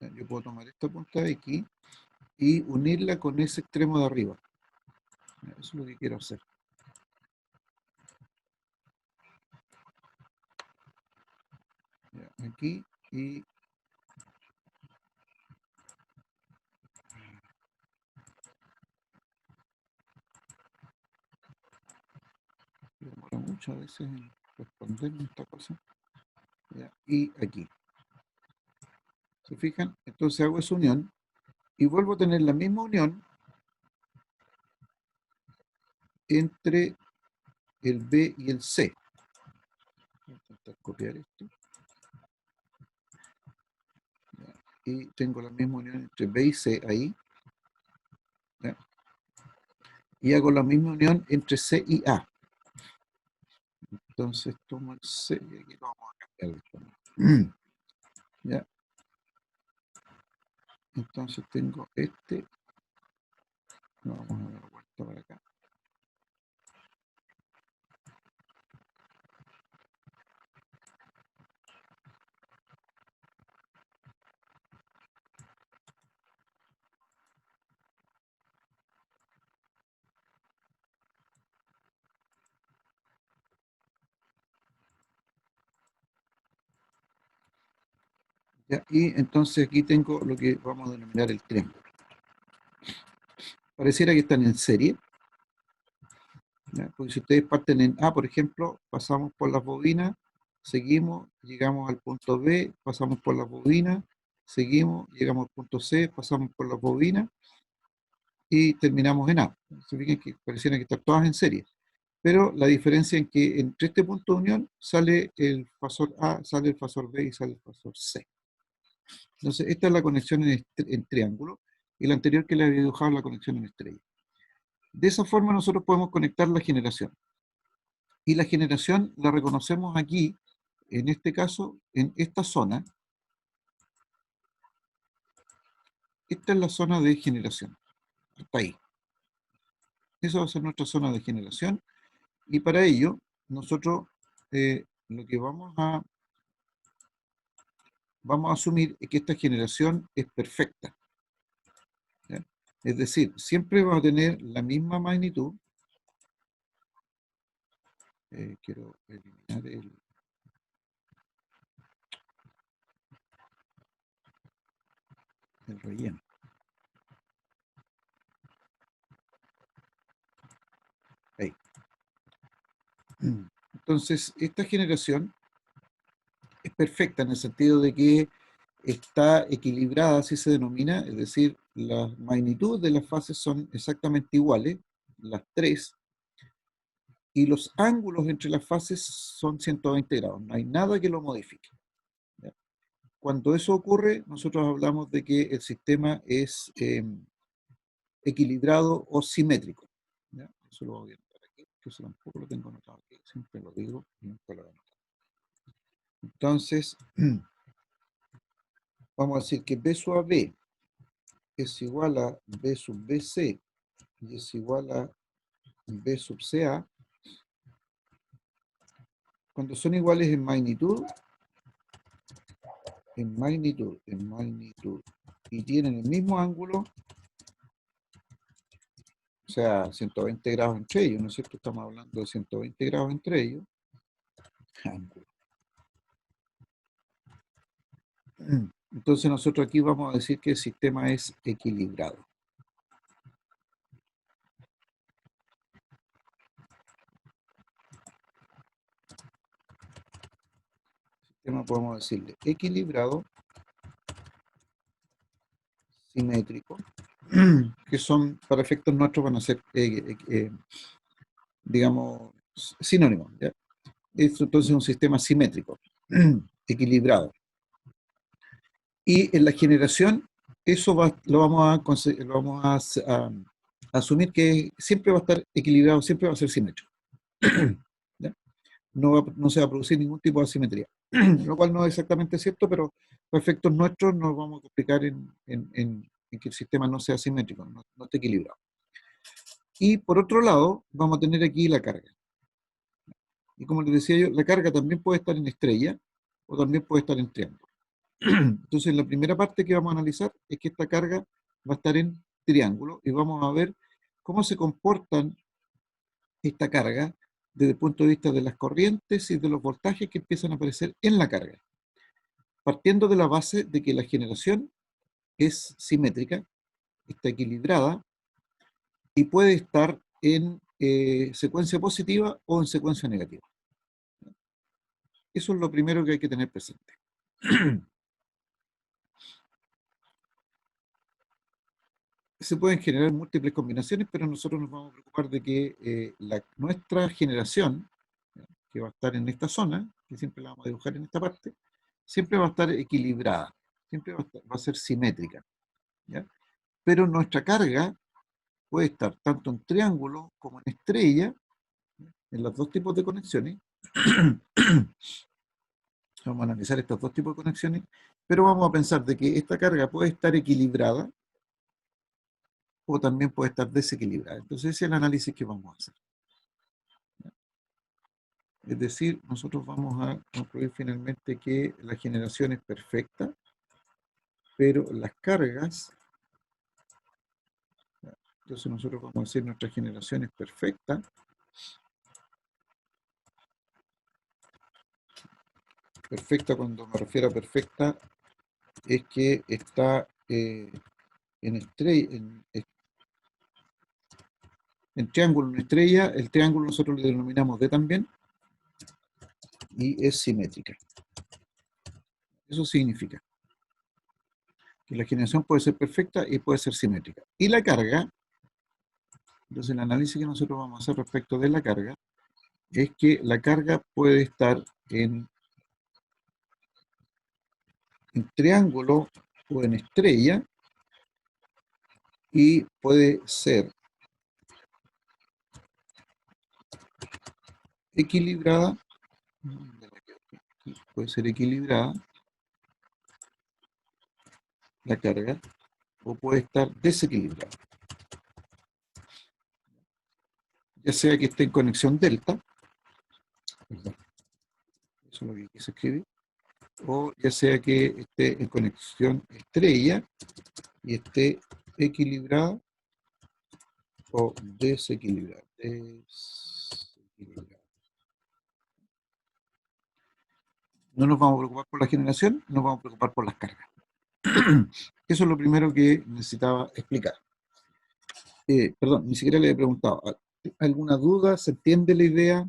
¿Ya? Yo puedo tomar esta punta de aquí y unirla con ese extremo de arriba. ¿Ya? Eso es lo que quiero hacer. ¿Ya? Aquí y demora mucho a veces en responderme esta cosa. ¿Ya? Y aquí. ¿Se fijan? Entonces hago esa unión y vuelvo a tener la misma unión entre el B y el C. Voy a intentar copiar esto. ¿Ya? Y tengo la misma unión entre B y C ahí. ¿Ya? Y hago la misma unión entre C y A. Entonces tomo el C y aquí lo vamos a cambiar después. ¿Ya? Entonces tengo este. Lo vamos a dar vuelta para acá. ¿Ya? Y entonces aquí tengo lo que vamos a denominar el triángulo. Pareciera que están en serie. ¿Ya? Porque si ustedes parten en A, por ejemplo, pasamos por las bobinas, seguimos, llegamos al punto B, pasamos por las bobinas, seguimos, llegamos al punto C, pasamos por las bobinas y terminamos en A. Se fijan que parecieran que están todas en serie. Pero la diferencia es que entre este punto de unión sale el fasor A, sale el fasor B y sale el fasor C. Entonces, esta es la conexión en triángulo, y la anterior que le había dibujado la conexión en estrella. De esa forma nosotros podemos conectar la generación. Y la generación la reconocemos aquí, en este caso, en esta zona. Esta es la zona de generación, hasta ahí. Esa va a ser nuestra zona de generación, y para ello nosotros lo que vamos a asumir es que esta generación es perfecta, ¿ya? Es decir, siempre va a tener la misma magnitud. Quiero eliminar el relleno. Ahí. Entonces, esta generación es perfecta en el sentido de que está equilibrada, así se denomina, es decir, las magnitudes de las fases son exactamente iguales, las tres, y los ángulos entre las fases son 120 grados, no hay nada que lo modifique, ¿ya? Cuando eso ocurre, nosotros hablamos de que el sistema es equilibrado o simétrico, ¿ya? Eso lo voy a anotar aquí, que eso tampoco lo tengo anotado aquí, siempre lo digo y nunca lo anoto. Entonces, vamos a decir que B sub AB es igual a B sub BC y es igual a B sub CA. Cuando son iguales en magnitud, y tienen el mismo ángulo, o sea, 120 grados entre ellos, ¿no es cierto? Estamos hablando de 120 grados entre ellos. Ángulo. Entonces nosotros aquí vamos a decir que el sistema es equilibrado. El sistema podemos decirle equilibrado, simétrico, que son, para efectos nuestros, van a ser, digamos, sinónimos, ¿ya? Esto entonces es un sistema simétrico, equilibrado. Y en la generación, eso lo vamos a asumir que siempre va a estar equilibrado, siempre va a ser simétrico. ¿Ya? No se va a producir ningún tipo de asimetría, lo cual no es exactamente cierto, pero para efectos nuestros nos vamos a explicar en que el sistema no sea simétrico, no esté equilibrado. Y por otro lado, vamos a tener aquí la carga. Y como les decía yo, la carga también puede estar en estrella o también puede estar en triángulo. Entonces, la primera parte que vamos a analizar es que esta carga va a estar en triángulo y vamos a ver cómo se comportan esta carga desde el punto de vista de las corrientes y de los voltajes que empiezan a aparecer en la carga. Partiendo de la base de que la generación es simétrica, está equilibrada y puede estar en secuencia positiva o en secuencia negativa. Eso es lo primero que hay que tener presente. Se pueden generar múltiples combinaciones, pero nosotros nos vamos a preocupar de que nuestra generación, que va a estar en esta zona, que siempre la vamos a dibujar en esta parte, siempre va a estar equilibrada, siempre va a ser simétrica, ¿ya? Pero nuestra carga puede estar tanto en triángulo como en estrella, en los dos tipos de conexiones. Vamos a analizar estos dos tipos de conexiones, pero vamos a pensar de que esta carga puede estar equilibrada o también puede estar desequilibrada. Entonces ese es el análisis que vamos a hacer. Es decir, nosotros vamos a concluir finalmente que la generación es perfecta, pero las cargas, entonces nosotros vamos a decir nuestra generación es perfecta, perfecta cuando me refiero a perfecta es que está en estrella, en triángulo, en estrella, el triángulo nosotros le denominamos D también, y es simétrica. Eso significa que la generación puede ser perfecta y puede ser simétrica. Y la carga, entonces el análisis que nosotros vamos a hacer respecto de la carga, es que la carga puede estar en triángulo o en estrella y puede ser equilibrada, la carga, o puede estar desequilibrada. Ya sea que esté en conexión delta, eso es lo que quise escribir, o ya sea que esté en conexión estrella y esté equilibrada o desequilibrada. Desequilibrada. No nos vamos a preocupar por la generación, nos vamos a preocupar por las cargas. Eso es lo primero que necesitaba explicar. Perdón, ni siquiera le he preguntado. ¿Alguna duda? ¿Se entiende la idea?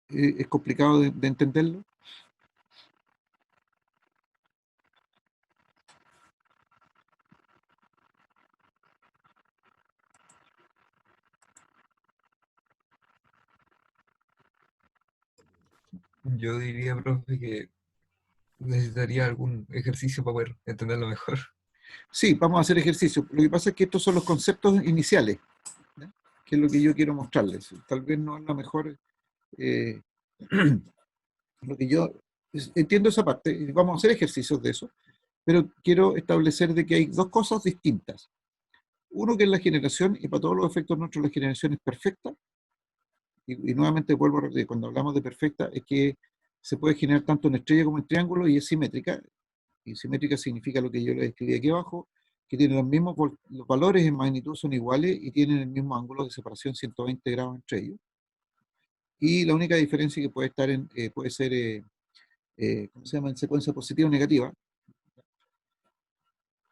¿Es complicado de entenderlo? Yo diría, profe, que necesitaría algún ejercicio para poder entenderlo mejor. Sí, vamos a hacer ejercicio. Lo que pasa es que estos son los conceptos iniciales, ¿ya? Que es lo que yo quiero mostrarles. Tal vez no es la mejor. eh, lo que yo entiendo esa parte, y vamos a hacer ejercicios de eso, pero quiero establecer de que hay dos cosas distintas. Uno que es la generación, y para todos los efectos nuestros la generación es perfecta, y nuevamente vuelvo a repetir, cuando hablamos de perfecta es que se puede generar tanto en estrella como en triángulo y es simétrica, y simétrica significa lo que yo les escribí aquí abajo, que tienen los mismos, los valores en magnitud son iguales y tienen el mismo ángulo de separación 120 grados entre ellos. Y la única diferencia que puede estar puede ser, ¿cómo se llama?, en secuencia positiva o negativa.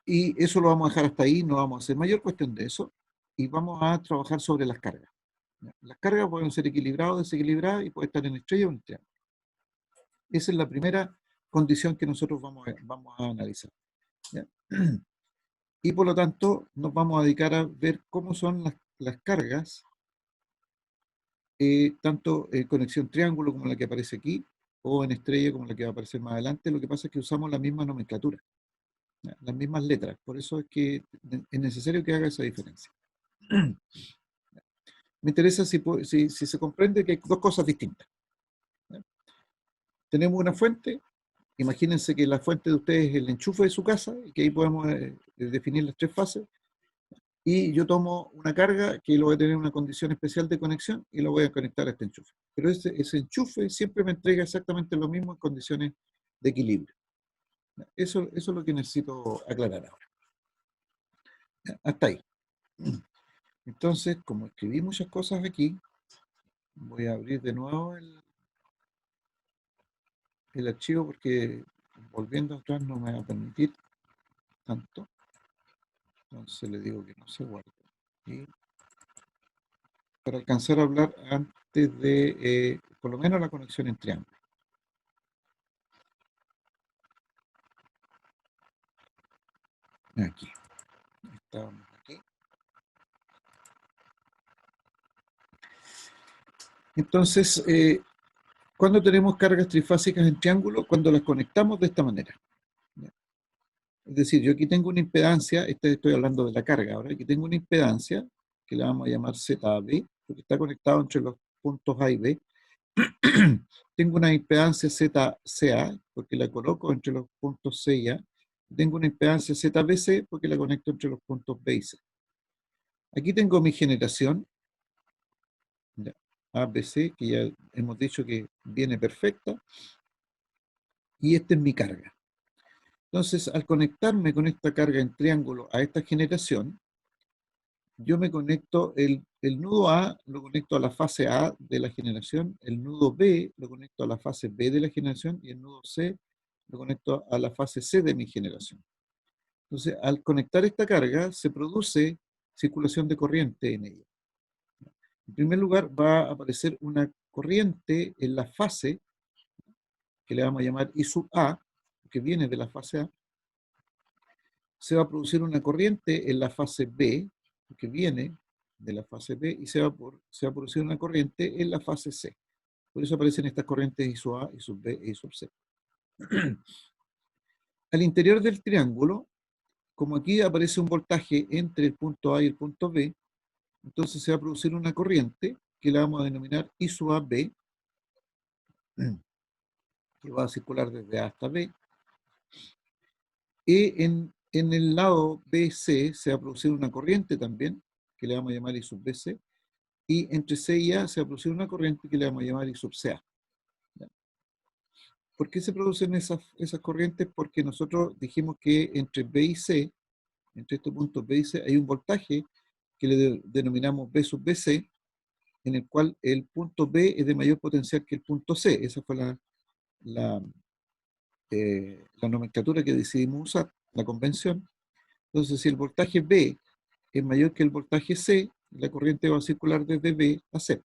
Y eso lo vamos a dejar hasta ahí, no vamos a hacer mayor cuestión de eso, y vamos a trabajar sobre las cargas. ¿Ya? Las cargas pueden ser equilibradas o desequilibradas y puede estar en estrella o en triángulo. Esa es la primera condición que nosotros vamos a analizar. ¿Ya? Y por lo tanto nos vamos a dedicar a ver cómo son las cargas, tanto en conexión triángulo como la que aparece aquí, o en estrella como la que va a aparecer más adelante. Lo que pasa es que usamos la misma nomenclatura, ¿ya? Las mismas letras, por eso es que es necesario que haga esa diferencia. Me interesa si se comprende que hay dos cosas distintas, ¿ya? Tenemos una fuente, imagínense que la fuente de ustedes es el enchufe de su casa, y que ahí podemos definir las tres fases. Y yo tomo una carga que lo voy a tener en una condición especial de conexión y lo voy a conectar a este enchufe. Pero ese enchufe siempre me entrega exactamente lo mismo en condiciones de equilibrio. Eso es lo que necesito aclarar ahora. Hasta ahí. Entonces, como escribí muchas cosas aquí, voy a abrir de nuevo el archivo porque volviendo atrás no me va a permitir tanto. Entonces le digo que no se guarde. Y para alcanzar a hablar antes de, por lo menos, la conexión en triángulo. Aquí. Estábamos aquí. Entonces, ¿cuándo tenemos cargas trifásicas en triángulo? Cuando las conectamos de esta manera. ¿Ya? Es decir, yo aquí tengo una impedancia, estoy hablando de la carga ahora, aquí tengo una impedancia que la vamos a llamar ZB, porque está conectado entre los puntos A y B. Tengo una impedancia ZCA, porque la coloco entre los puntos C y A. Tengo una impedancia ZBC, porque la conecto entre los puntos B y C. Aquí tengo mi generación, ¿ya?, ABC, que ya hemos dicho que viene perfecta, y esta es mi carga. Entonces, al conectarme con esta carga en triángulo a esta generación, yo me conecto, el nudo A lo conecto a la fase A de la generación, el nudo B lo conecto a la fase B de la generación y el nudo C lo conecto a la fase C de mi generación. Entonces, al conectar esta carga, se produce circulación de corriente en ella. En primer lugar, va a aparecer una corriente en la fase, que le vamos a llamar I sub A, que viene de la fase A. Se va a producir una corriente en la fase B, que viene de la fase B, y se va a producir una corriente en la fase C. Por eso aparecen estas corrientes I sub A, I sub B e I sub C. Al interior del triángulo, como aquí aparece un voltaje entre el punto A y el punto B, entonces se va a producir una corriente que la vamos a denominar I sub AB, que va a circular desde A hasta B. Y en el lado BC se va a producir una corriente también, que le vamos a llamar I sub BC, y entre C y A se va a producir una corriente que le vamos a llamar I sub CA. ¿Por qué se producen esas corrientes? Porque nosotros dijimos que entre B y C, entre estos puntos B y C, hay un voltaje que le denominamos B sub BC, en el cual el punto B es de mayor potencial que el punto C. Esa fue la, la nomenclatura que decidimos usar, la convención. Entonces, si el voltaje B es mayor que el voltaje C, la corriente va a circular desde B a C.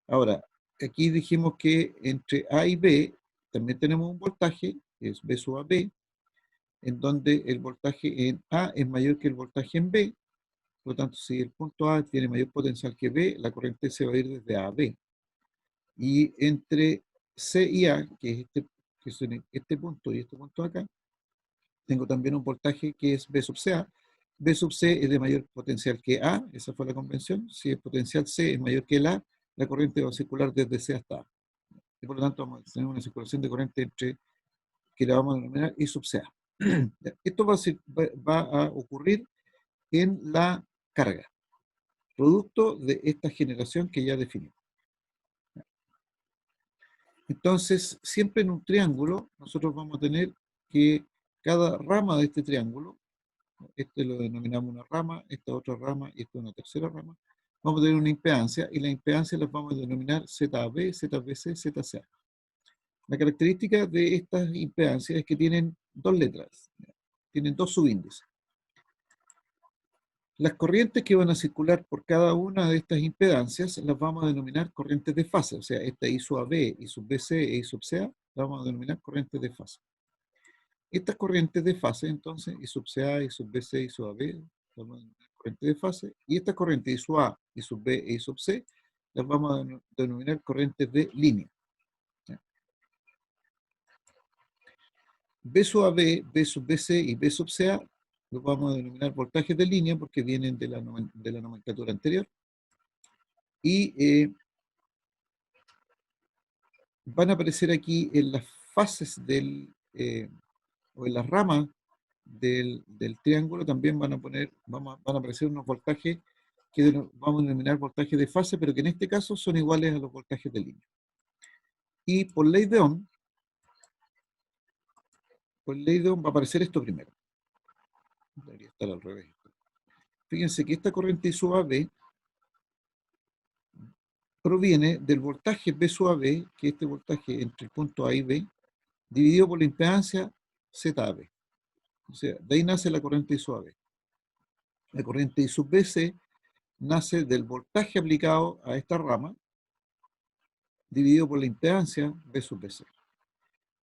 Ahora, aquí dijimos que entre A y B también tenemos un voltaje, que es B sub AB, en donde el voltaje en A es mayor que el voltaje en B. Por lo tanto, si el punto A tiene mayor potencial que B, la corriente se va a ir desde A a B. Y entre C y A, que es este punto y este punto acá, tengo también un voltaje que es B sub CA. B sub C es de mayor potencial que A, esa fue la convención. Si el potencial C es mayor que el A, la corriente va a circular desde C hasta A. Y por lo tanto vamos a tener una circulación de corriente que la vamos a denominar I sub CA. Esto va a ocurrir en la carga, producto de esta generación que ya definimos. Entonces, siempre en un triángulo, nosotros vamos a tener que cada rama de este triángulo, este lo denominamos una rama, esta otra rama y esta una tercera rama, vamos a tener una impedancia y la impedancia las vamos a denominar ZB, ZBC, ZCA. La característica de estas impedancias es que tienen dos letras, tienen dos subíndices. Las corrientes que van a circular por cada una de estas impedancias las vamos a denominar corrientes de fase, o sea, esta I sub AB, I sub BC e I sub CA, las vamos a denominar corrientes de fase. Estas corrientes de fase, entonces, I sub CA, I sub BC, I sub AB, las vamos a denominar corrientes de fase, y estas corrientes I sub A, I sub B e I sub C, las vamos a denominar corrientes de línea. B sub AB, B sub BC y B sub CA los vamos a denominar voltajes de línea porque vienen de la nomenclatura anterior. Y van a aparecer aquí en las fases o en las ramas del triángulo también van a aparecer unos voltajes que vamos a denominar voltajes de fase, pero que en este caso son iguales a los voltajes de línea. Y por ley de Ohm va a aparecer esto primero. Debería estar al revés. Fíjense que esta corriente I sub AB proviene del voltaje B sub AB, que es este voltaje entre el punto A y B, dividido por la impedancia ZAB. O sea, de ahí nace la corriente I sub AB. La corriente I sub BC nace del voltaje aplicado a esta rama, dividido por la impedancia B sub BC.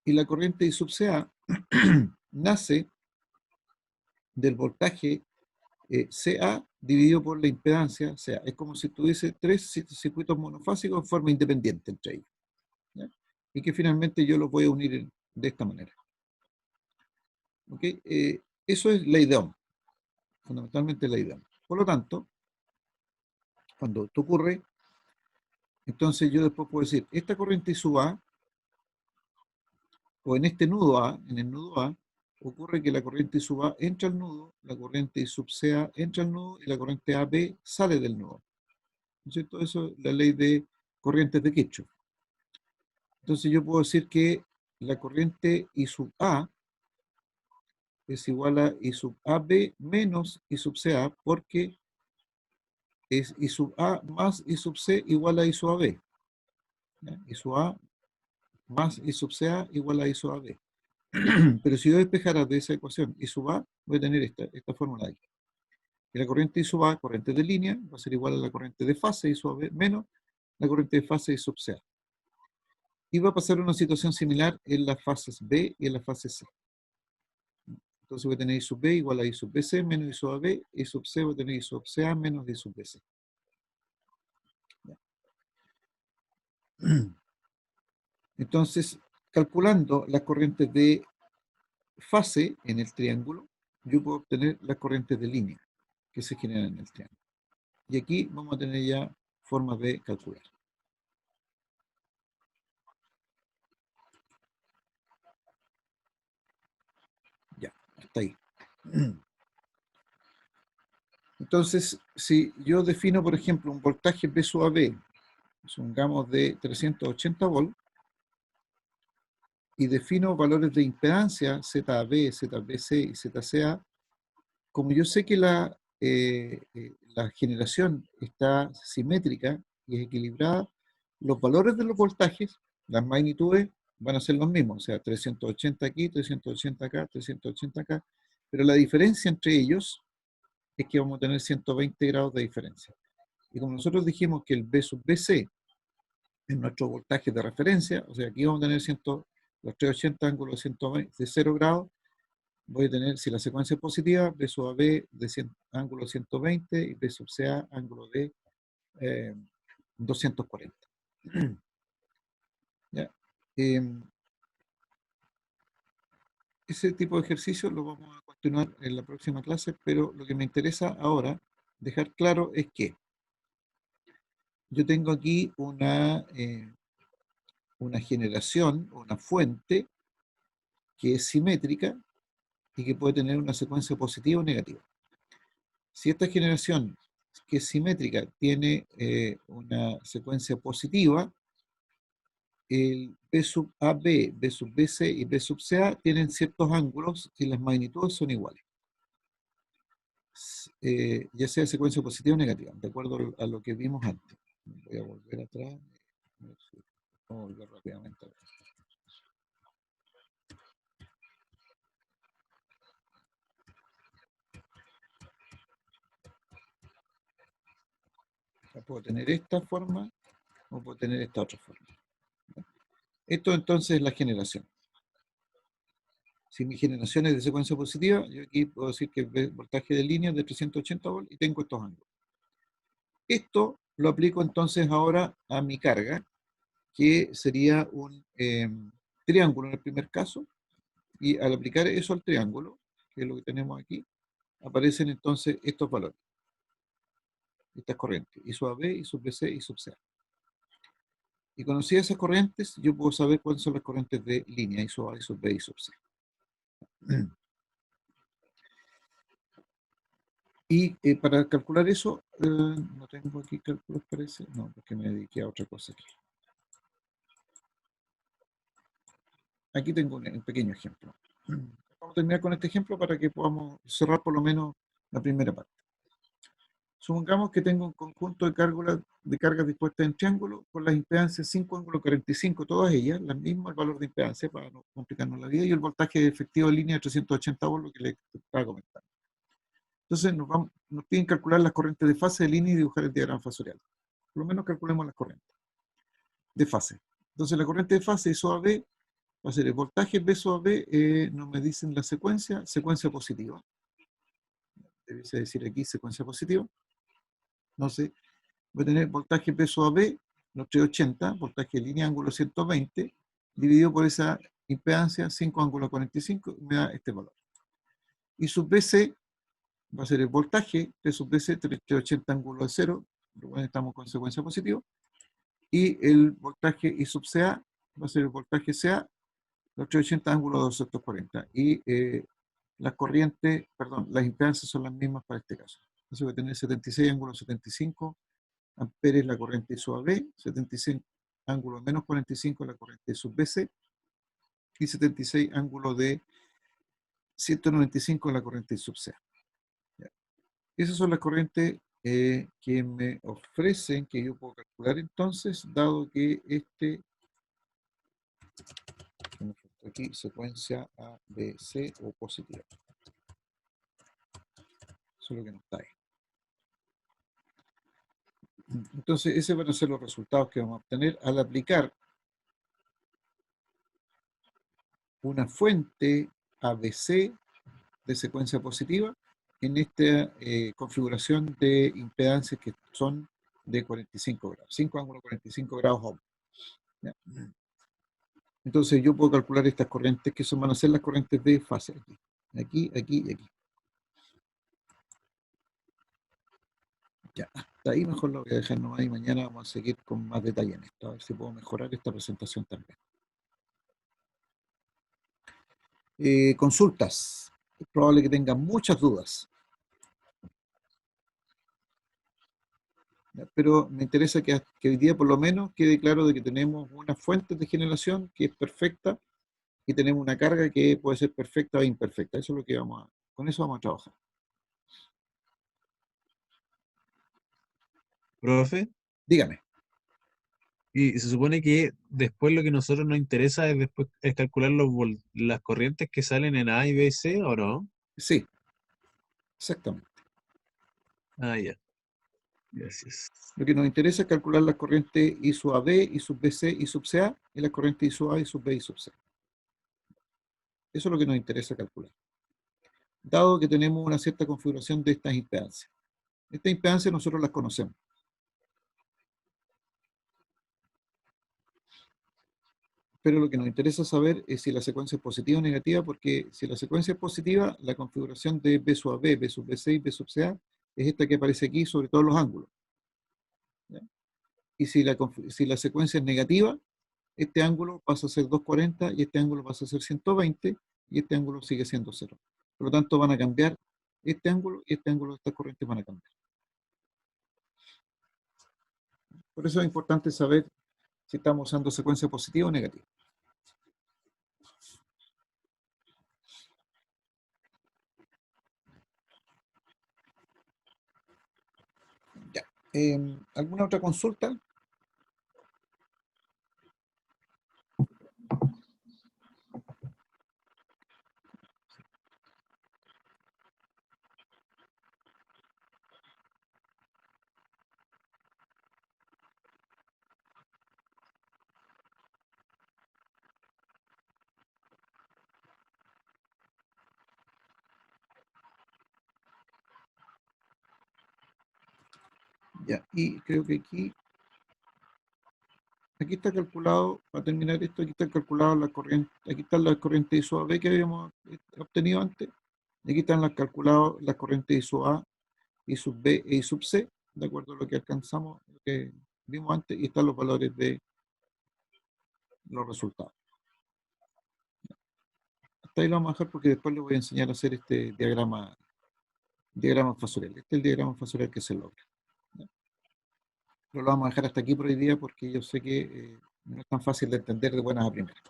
Y la corriente I sub CA nace del voltaje CA dividido por la impedancia CA. Es como si tuviese tres circuitos monofásicos en forma independiente entre ellos, ¿ya? Y que finalmente yo los voy a unir de esta manera. ¿Okay? Eso es ley de Ohm, fundamentalmente ley de Ohm. Por lo tanto, cuando esto ocurre, entonces yo después puedo decir, esta corriente I sub A, o en este nudo A, en el nudo A, ocurre que la corriente I sub A entra al nudo, la corriente I sub CA entra al nudo y la corriente AB sale del nudo. ¿No es cierto? Eso es la ley de corrientes de Kirchhoff. Entonces yo puedo decir que la corriente I sub A es igual a I sub AB menos I sub CA porque es I sub A más I sub C igual a I sub AB. ¿Ya? I sub A más I sub CA igual a I sub AB. Pero si yo despejara de esa ecuación I sub A, voy a tener esta fórmula aquí. Y la corriente I sub A, corriente de línea, va a ser igual a la corriente de fase I sub AB menos la corriente de fase I sub CA. Y va a pasar una situación similar en las fases B y en la fase C. Entonces voy a tener I sub B igual a I sub BC menos I sub AB, I sub C voy a tener I sub CA menos I sub BC. Entonces, calculando las corrientes de fase en el triángulo, yo puedo obtener las corrientes de línea que se generan en el triángulo. Y aquí vamos a tener ya formas de calcular. Ya, hasta ahí. Entonces, si yo defino, por ejemplo, un voltaje B sub AB, supongamos de 380 volts, y defino valores de impedancia ZB, ZBC y ZCA, como yo sé que la generación está simétrica y es equilibrada, los valores de los voltajes, las magnitudes, van a ser los mismos, o sea, 380 aquí, 380 acá, 380 acá, pero la diferencia entre ellos es que vamos a tener 120 grados de diferencia. Y como nosotros dijimos que el B sub BC es nuestro voltaje de referencia, o sea, aquí vamos a tener los 380 ángulos 120, de 0 grados, voy a tener, si la secuencia es positiva, B sub AB de ángulo 120 y B sub CA ángulo de 240. ¿Ya? Ese tipo de ejercicio lo vamos a continuar en la próxima clase, pero lo que me interesa ahora dejar claro es que yo tengo aquí una generación, una fuente que es simétrica y que puede tener una secuencia positiva o negativa. Si esta generación que es simétrica tiene una secuencia positiva, el B sub AB, B sub BC y B sub CA tienen ciertos ángulos y las magnitudes son iguales. Ya sea secuencia positiva o negativa, de acuerdo a lo que vimos antes. Voy a volver atrás. Vamos a volver rápidamente. Puedo tener esta forma o puedo tener esta otra forma. Esto entonces es la generación. Si mi generación es de secuencia positiva, yo aquí puedo decir que el voltaje de línea es de 380 volts y tengo estos ángulos. Esto lo aplico entonces ahora a mi carga, que sería un triángulo en el primer caso, y al aplicar eso al triángulo, que es lo que tenemos aquí, aparecen entonces estos valores, estas corrientes, I sub AB, I sub BC y sub CA. Y conocidas esas corrientes, yo puedo saber cuáles son las corrientes de línea, I sub A, I sub B y sub C. Y para calcular eso, no tengo aquí cálculos, parece. No, porque me dediqué a otra cosa aquí. Aquí tengo un pequeño ejemplo. Vamos a terminar con este ejemplo para que podamos cerrar por lo menos la primera parte. Supongamos que tengo un conjunto de cargas dispuestas en triángulo con las impedancias 5 ángulo 45, todas ellas, las mismas, el valor de impedancia para no complicarnos la vida, y el voltaje efectivo de línea de 380 volts, lo que les estaba comentando. Entonces nos piden calcular las corrientes de fase de línea y dibujar el diagrama fasorial. Por lo menos calculemos las corrientes de fase. Entonces la corriente de fase ISO AB va a ser el voltaje B sub AB, no me dicen la secuencia positiva. Debiese decir aquí secuencia positiva. No sé, voy a tener voltaje B sub AB, los 380, voltaje de línea ángulo 120, dividido por esa impedancia 5 ángulo 45, me da este valor. Y sub BC va a ser el voltaje P sub BC, 380 ángulo de 0, estamos con secuencia positiva, y el voltaje I sub CA va a ser el voltaje CA, los 380 ángulo 240. Y las corrientes, perdón, las impedancias son las mismas para este caso. Entonces voy a tener 76 ángulo 75 amperes la corriente I sub AB, 76 ángulo menos 45 la corriente sub BC, y 76 ángulo de 195 la corriente sub CA. Esas son las corrientes que me ofrecen, que yo puedo calcular entonces, dado que aquí secuencia A, B, C o positiva. Eso es lo que nos está ahí. Entonces, esos van a ser los resultados que vamos a obtener al aplicar una fuente ABC de secuencia positiva en esta configuración de impedancias que son de 45 grados, 5 ángulos 45 grados ohm. ¿Ya? Entonces yo puedo calcular estas corrientes que van a ser las corrientes de fase aquí, aquí y aquí. Ya, hasta ahí mejor lo voy a dejar nomás y mañana vamos a seguir con más detalle en esto, a ver si puedo mejorar esta presentación también. Consultas. Es probable que tengan muchas dudas. ¿ya? Pero me interesa que hoy día por lo menos quede claro de que tenemos una fuente de generación que es perfecta y tenemos una carga que puede ser perfecta o imperfecta. Eso es lo que con eso vamos a trabajar. Profe, Dígame. y se supone que después lo que a nosotros nos interesa es después es calcular las corrientes que salen en A y B y C, ¿o no? Sí, exactamente. Ah, ya, gracias. Lo que nos interesa es calcular las corrientes I sub AB, I sub BC, I sub CA y las corrientes I sub A, I sub B, I sub C. Eso es lo que nos interesa calcular. Dado que tenemos una cierta configuración de estas impedancias. Estas impedancias nosotros las conocemos. Pero lo que nos interesa saber es si la secuencia es positiva o negativa, porque si la secuencia es positiva, la configuración de B sub AB, B sub BC y B sub CA es esta que aparece aquí sobre todos los ángulos. ¿Ya? Y si la secuencia es negativa, este ángulo pasa a ser 240 y este ángulo pasa a ser 120 y este ángulo sigue siendo 0. Por lo tanto, van a cambiar este ángulo y este ángulo de estas corrientes van a cambiar. Por eso es importante saber si estamos usando secuencia positiva o negativa. Ya. ¿Alguna otra consulta? Ya. Y creo que aquí está calculado, para terminar esto, aquí está calculado la corriente, aquí están las corrientes ISO AB que habíamos obtenido antes, y aquí están calculadas las corrientes ISO A, I sub B e I sub C, de acuerdo a lo que alcanzamos, lo que vimos antes, y están los valores de los resultados. Hasta ahí lo vamos a dejar porque después les voy a enseñar a hacer este diagrama fasorial. Este es el diagrama fasorial que se logra. ¿Ya? Pero lo vamos a dejar hasta aquí por hoy día porque yo sé que no es tan fácil de entender de buenas a primeras.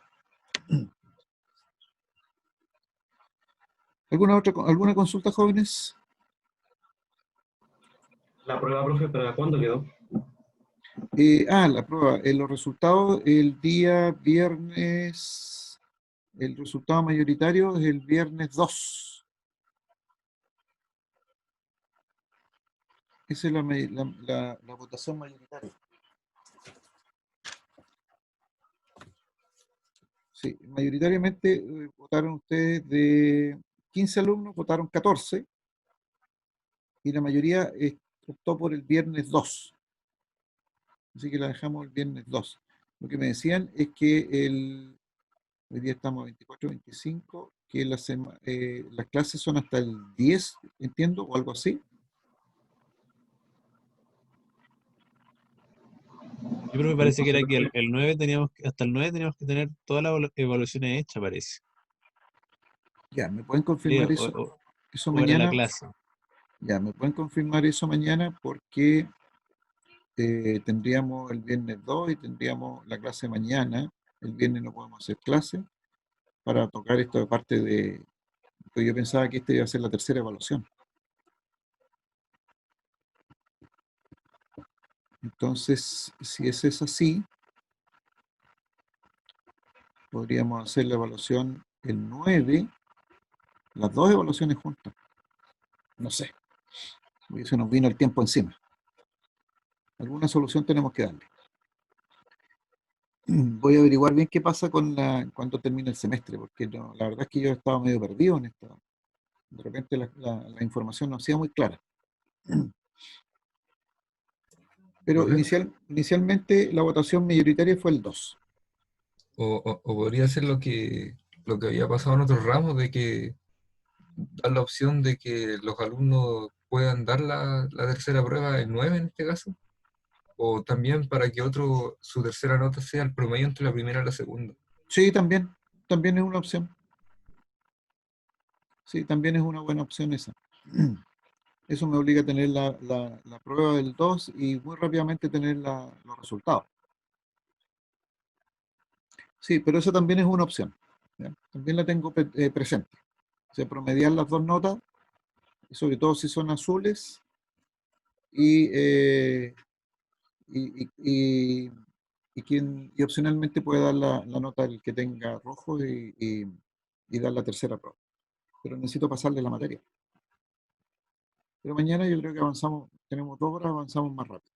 ¿Alguna consulta, jóvenes? La prueba, profe, ¿para cuándo quedó? La prueba, los resultados el día viernes, el resultado mayoritario es el viernes 2. Esa es la votación mayoritaria. Sí, mayoritariamente votaron ustedes de 15 alumnos, votaron 14 y la mayoría optó por el viernes 2. Así que la dejamos el viernes 2. Lo que me decían es que hoy día estamos a 24, 25, que las clases son hasta el 10, entiendo, o algo así. Yo creo que parece que era que el 9 teníamos, hasta el 9 teníamos que tener todas las evaluaciones hechas, parece. Ya, ¿me pueden Sí, confirmar eso o era la mañana? clase. Ya, ¿me pueden confirmar eso mañana? Porque tendríamos el viernes 2 y tendríamos la clase mañana. El viernes no podemos hacer clase para tocar esto de parte de... Pues yo pensaba que esta iba a ser la tercera evaluación. Entonces, si ese es así, podríamos hacer la evaluación el 9, las dos evaluaciones juntas. No sé, porque se nos vino el tiempo encima. Alguna solución tenemos que darle. Voy a averiguar bien qué pasa cuando termine el semestre, porque la verdad es que yo estaba medio perdido en esto. De repente la información no ha sido muy clara. Pero Profe, inicialmente la votación mayoritaria fue el 2. o podría ser lo que había pasado en otros ramos, de que dar la opción de que los alumnos puedan dar la tercera prueba en 9 en este caso, o también para que otro, su tercera nota sea el promedio entre la primera y la segunda. Sí, también es una opción. Sí, también es una buena opción esa. Eso me obliga a tener la prueba del 2 y muy rápidamente tener los resultados. Sí, pero eso también es una opción, ¿ya? También la tengo presente. O sea, promediar las dos notas, sobre todo si son azules, y, y, y- y- y opcionalmente puede dar la nota el que tenga rojo y dar la tercera prueba. Pero necesito pasarle la materia. Pero mañana yo creo que avanzamos, tenemos 2 horas, avanzamos más rápido.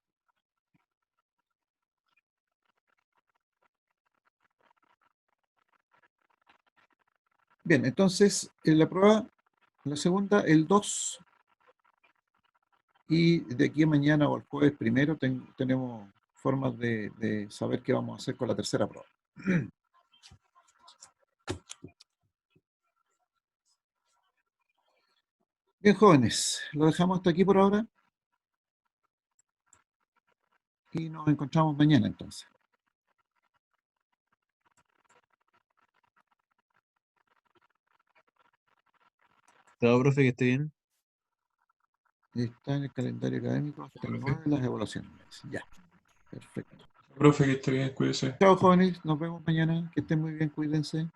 Bien, entonces en la prueba, la segunda, el 2, y de aquí a mañana o al jueves primero tenemos formas de saber qué vamos a hacer con la tercera prueba. Bien, jóvenes, lo dejamos hasta aquí por ahora y nos encontramos mañana entonces. Chao, profe, que esté bien. Está en el calendario académico hasta el 9 las evaluaciones. Ya, perfecto. Profe, que esté bien, cuídese. Chao, jóvenes, nos vemos mañana. Que estén muy bien, cuídense.